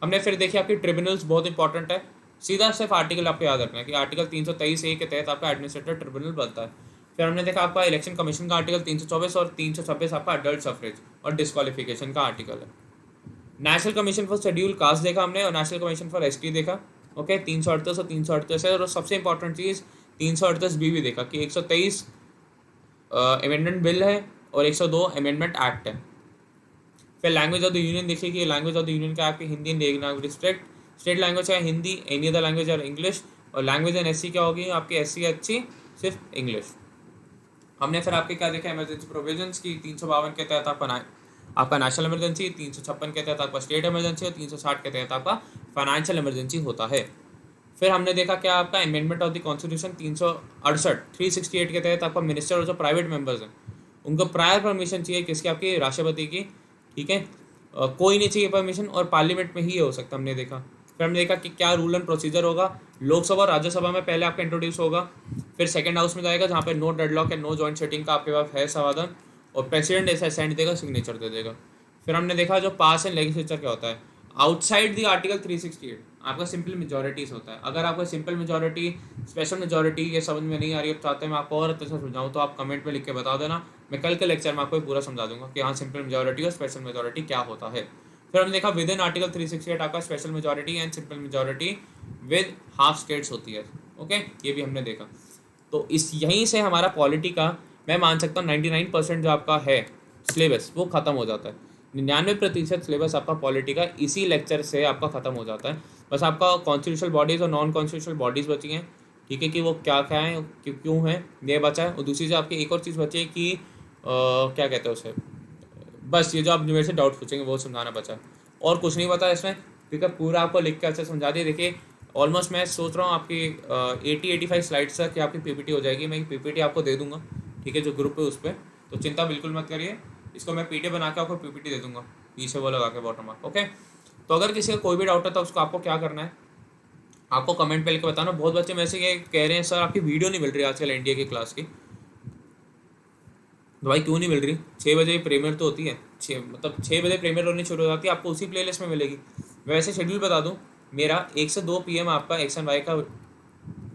A: हमने फिर देखी आपकी ट्रिब्यूनल्स, बहुत इंपॉर्टेंट है, सीधा सिर्फ आर्टिकल आपको याद रखना है कि आर्टिकल 323A के तहत आपका एडमिनिस्ट्रेटिव ट्रिब्यूनल बनता है। फिर हमने देखा आपका इलेक्शन कमीशन का आर्टिकल 324 और 326 आपका अडल्ट सफरेज और डिस्क्वालिफिकेशन का आर्टिकल है। National commission for schedule caste देखा हमने, और नेशनल कमीशन फॉर एसटी देखा। ओके, 338 और 338 है, और सबसे इंपॉर्टेंट चीज़ 338B भी देखा कि 123 अमेंडमेंट बिल है और 102 अमेंडमेंट एक्ट है। फिर लैंग्वेज ऑफ द यूनियन देखिए कि लैंग्वेज ऑफ द यूनियन का आपकी Hindi and Devanagari, state language है हिंदी, एनी अदर लैंग्वेज और इंग्लिश, और लैंग्वेज एंड एससी क्या होगी आपकी, एससी अच्छी सिर्फ इंग्लिश। हमने फिर आपके क्या देखा, इमरजेंसी प्रोविजंस की 352 के तहत आपका नेशनल इमरजेंसी, 356 के तहत आपका स्टेट इमरजेंसी, और 360 के तहत आपका फाइनेंशियल इमरजेंसी होता है। फिर हमने देखा क्या आपका अमेंडमेंट ऑफ द कॉन्स्टिट्यूशन 368 के तहत आपका मिनिस्टर और जो प्राइवेट मेंबर्स हैं उनको प्रायर परमिशन चाहिए, किसकी, आपकी राष्ट्रपति की, ठीक है, कोई नहीं चाहिए परमिशन, और पार्लियामेंट में ही हो सकता हमने देखा। फिर हमने देखा कि क्या रूल एंड प्रोसीजर होगा, लोकसभा और राज्यसभा में पहले आपका इंट्रोड्यूस होगा, फिर सेकंड हाउस में जाएगा जहाँ पे no deadlock and no joint sitting का आपके पास है समाधान, और प्रेसिडेंट ऐसा सेंड देगा, सिग्नेचर दे देगा। फिर हमने देखा जो पास एंड लेजिस्लेचर क्या होता है, आउटसाइड दी आर्टिकल 368 आपका सिंपल मेजोरिटीज होता है। अगर आपको सिंपल मेजोरिटी, स्पेशल मेजोरिटी ये समझ में नहीं आ रही है, चाहते हैं मैं आपको और अच्छे से समझाऊँ, तो आप कमेंट में लिख के बता देना, मैं कल के लेक्चर में आपको पूरा समझा दूंगा कि हाँ सिंपल मेजोरिटी और स्पेशल मेजोरिटी क्या होता है। फिर हमने देखा विद इन आर्टिकल 368 आपका special majority and simple majority with half states होती है। ओके, ये भी हमने देखा। तो इस यहीं से हमारा पॉलिटी का मैं मान सकता हूँ 99% जो आपका है सिलेबस वो ख़त्म हो जाता है। 99% सिलेबस आपका पॉलिटी का इसी लेक्चर से आपका ख़त्म हो जाता है। बस आपका कॉन्स्टिट्यूशनल बॉडीज़ और नॉन कॉन्स्टिट्यूशनल बॉडीज़ बची हैं, ठीक है, कि वो क्या क्या हैं, क्यों हैं, ये बचा है। और दूसरी चीज़ आपकी एक और चीज़ बची है कि क्या कहते हैं उसे, बस ये जो आप मेरे से डाउट पूछेंगे वो समझाना बचा, और कुछ नहीं बता इसमें, क्योंकि पूरा आपको लिख के अच्छे से समझा दिया। देखिए ऑलमोस्ट मैं सोच रहा हूँ आपकी 80-85 स्लाइड्स तक कि आपकी पीपीटी हो जाएगी। मैं पीपीटी आपको दे दूंगा, ठीक है, जो ग्रुप है उस पर, तो चिंता बिल्कुल मत करिए। इसको मैं पीडीएफ बना के आपको पीपीटी दे दूंगा, पीछे वो लगा के बॉटम मार्क, ओके। तो अगर किसी का कोई भी डाउट है तो उसको आपको क्या करना है, आपको कमेंट पे लिख के बताना। बहुत बच्चे मेरे से ये कह रहे हैं सर आपकी वीडियो नहीं मिल रही आजकल एनडीए की क्लास की। तो भाई क्यों नहीं मिल रही, 6 बजे प्रीमियर तो होती है, 6 बजे प्रीमियर होनी शुरू हो जाती है, आपको उसी प्लेलिस्ट में मिलेगी। वैसे शेड्यूल बता दूँ, मेरा 1 से 2 PM आपका एक्स एंड वाई का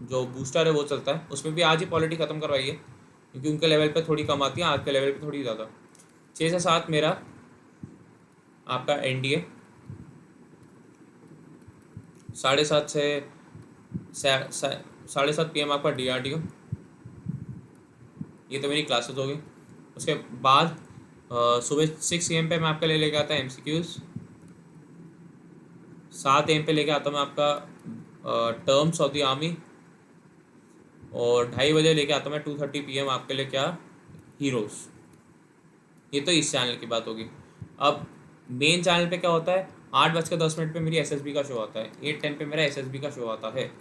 A: जो बूस्टर है वो चलता है, उसमें भी आज ही पॉलिटी ख़त्म करवाई है, क्योंकि उनके लेवल पे थोड़ी कम आती है, आज के लेवल पे थोड़ी ज़्यादा। 6 से 7 मेरा आपका एनडीए, 7:30 से 7:30 PM आपका डीआरडीओ, ये तो मेरी क्लासेस हो गई। उसके बाद सुबह 6 AM पे मैं आपके लिए लेके आता MCQs, 7 AM पे लेके आता मैं आपका टर्म्स ऑफ द आर्मी, और 2:30 बजे लेके आता मैं 2:30 PM आपके लिए क्या, हीरोज़। ये तो इस चैनल की बात होगी। अब मेन चैनल पे क्या होता है, 8:10 पे मेरी SSB का शो आता है, 8:10 पे मेरा SSB का शो आता है,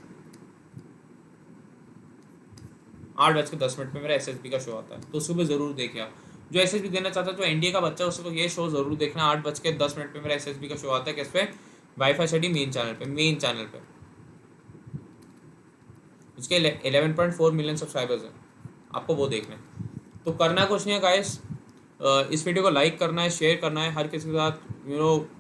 A: 8:10 पे मेरा SSB का शो आता है, तो सुबह ज़रूर देखिए आप। जो SSB देना चाहता है, जो एनडीए का बच्चा है, उसको ये शो ज़रूर देखना। 8:10 पे मेरा SSB का शो आता है, किस पे, वाईफाई स्टडी मेन चैनल पे, मेन चैनल पे। उसके 11.4 मिलियन सब्सक्राइबर्स हैं, आपको वो देखना है। तो करना कुछ नहीं है गाइस, इस वीडियो को लाइक करना है, शेयर करना है, हर किसी के साथ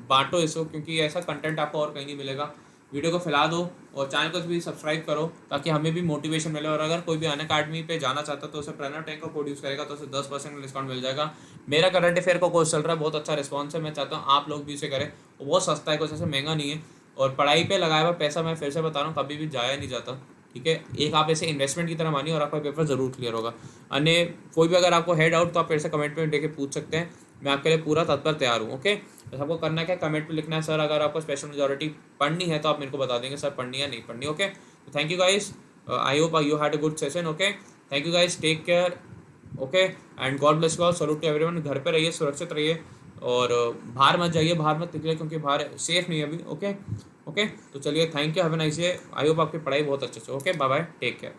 A: बांटो इसको, क्योंकि ऐसा कंटेंट आपको और कहीं नहीं मिलेगा। वीडियो को फैला दो और चैनल को भी सब्सक्राइब करो, ताकि हमें भी मोटिवेशन मिले। और अगर कोई भी अनअकैडमी पे जाना चाहता है तो उसे प्रणव टेक का कोड यूज़ करेगा तो उसे 10% डिस्काउंट मिल जाएगा। मेरा करंट अफेयर का कोर्स चल रहा है, बहुत अच्छा रिस्पॉन्स है, मैं चाहता हूँ आप लोग भी इसे करें। वो बहुत सस्ता है, कुछ ऐसे महंगा नहीं है, और पढ़ाई पे लगाया हुआ पैसा मैं फिर से बता रहा हूँ कभी भी जाया नहीं जाता, ठीक है। एक आप ऐसे इन्वेस्टमेंट की तरह मानिए और आपका पेपर ज़रूर क्लियर होगा। अन्य कोई भी अगर आपको है डाउट तो आप फिर से कमेंट में देके पूछ सकते हैं, मैं आपके लिए पूरा तत्पर तैयार हूँ, ओके। बस आपको करना क्या, कमेंट पे लिखना है सर अगर आपको स्पेशल मेजॉरिटी पढ़नी है तो आप मेरे को बता देंगे सर पढ़नी है नहीं पढ़नी, ओके। तो thank you guys, I hope you had a good session, okay. Thank you guys, take care, okay, and God bless you all, salute to everyone. घर पे रहिए, सुरक्षित रहिए, और बाहर मत जाइए, बाहर मत निकलिए, क्योंकि बाहर सेफ नहीं है अभी, ओके। ओके, तो चलिए, thank you, have a nice day. I hope आपकी पढ़ाई बहुत अच्छे से, okay, bye bye, take care.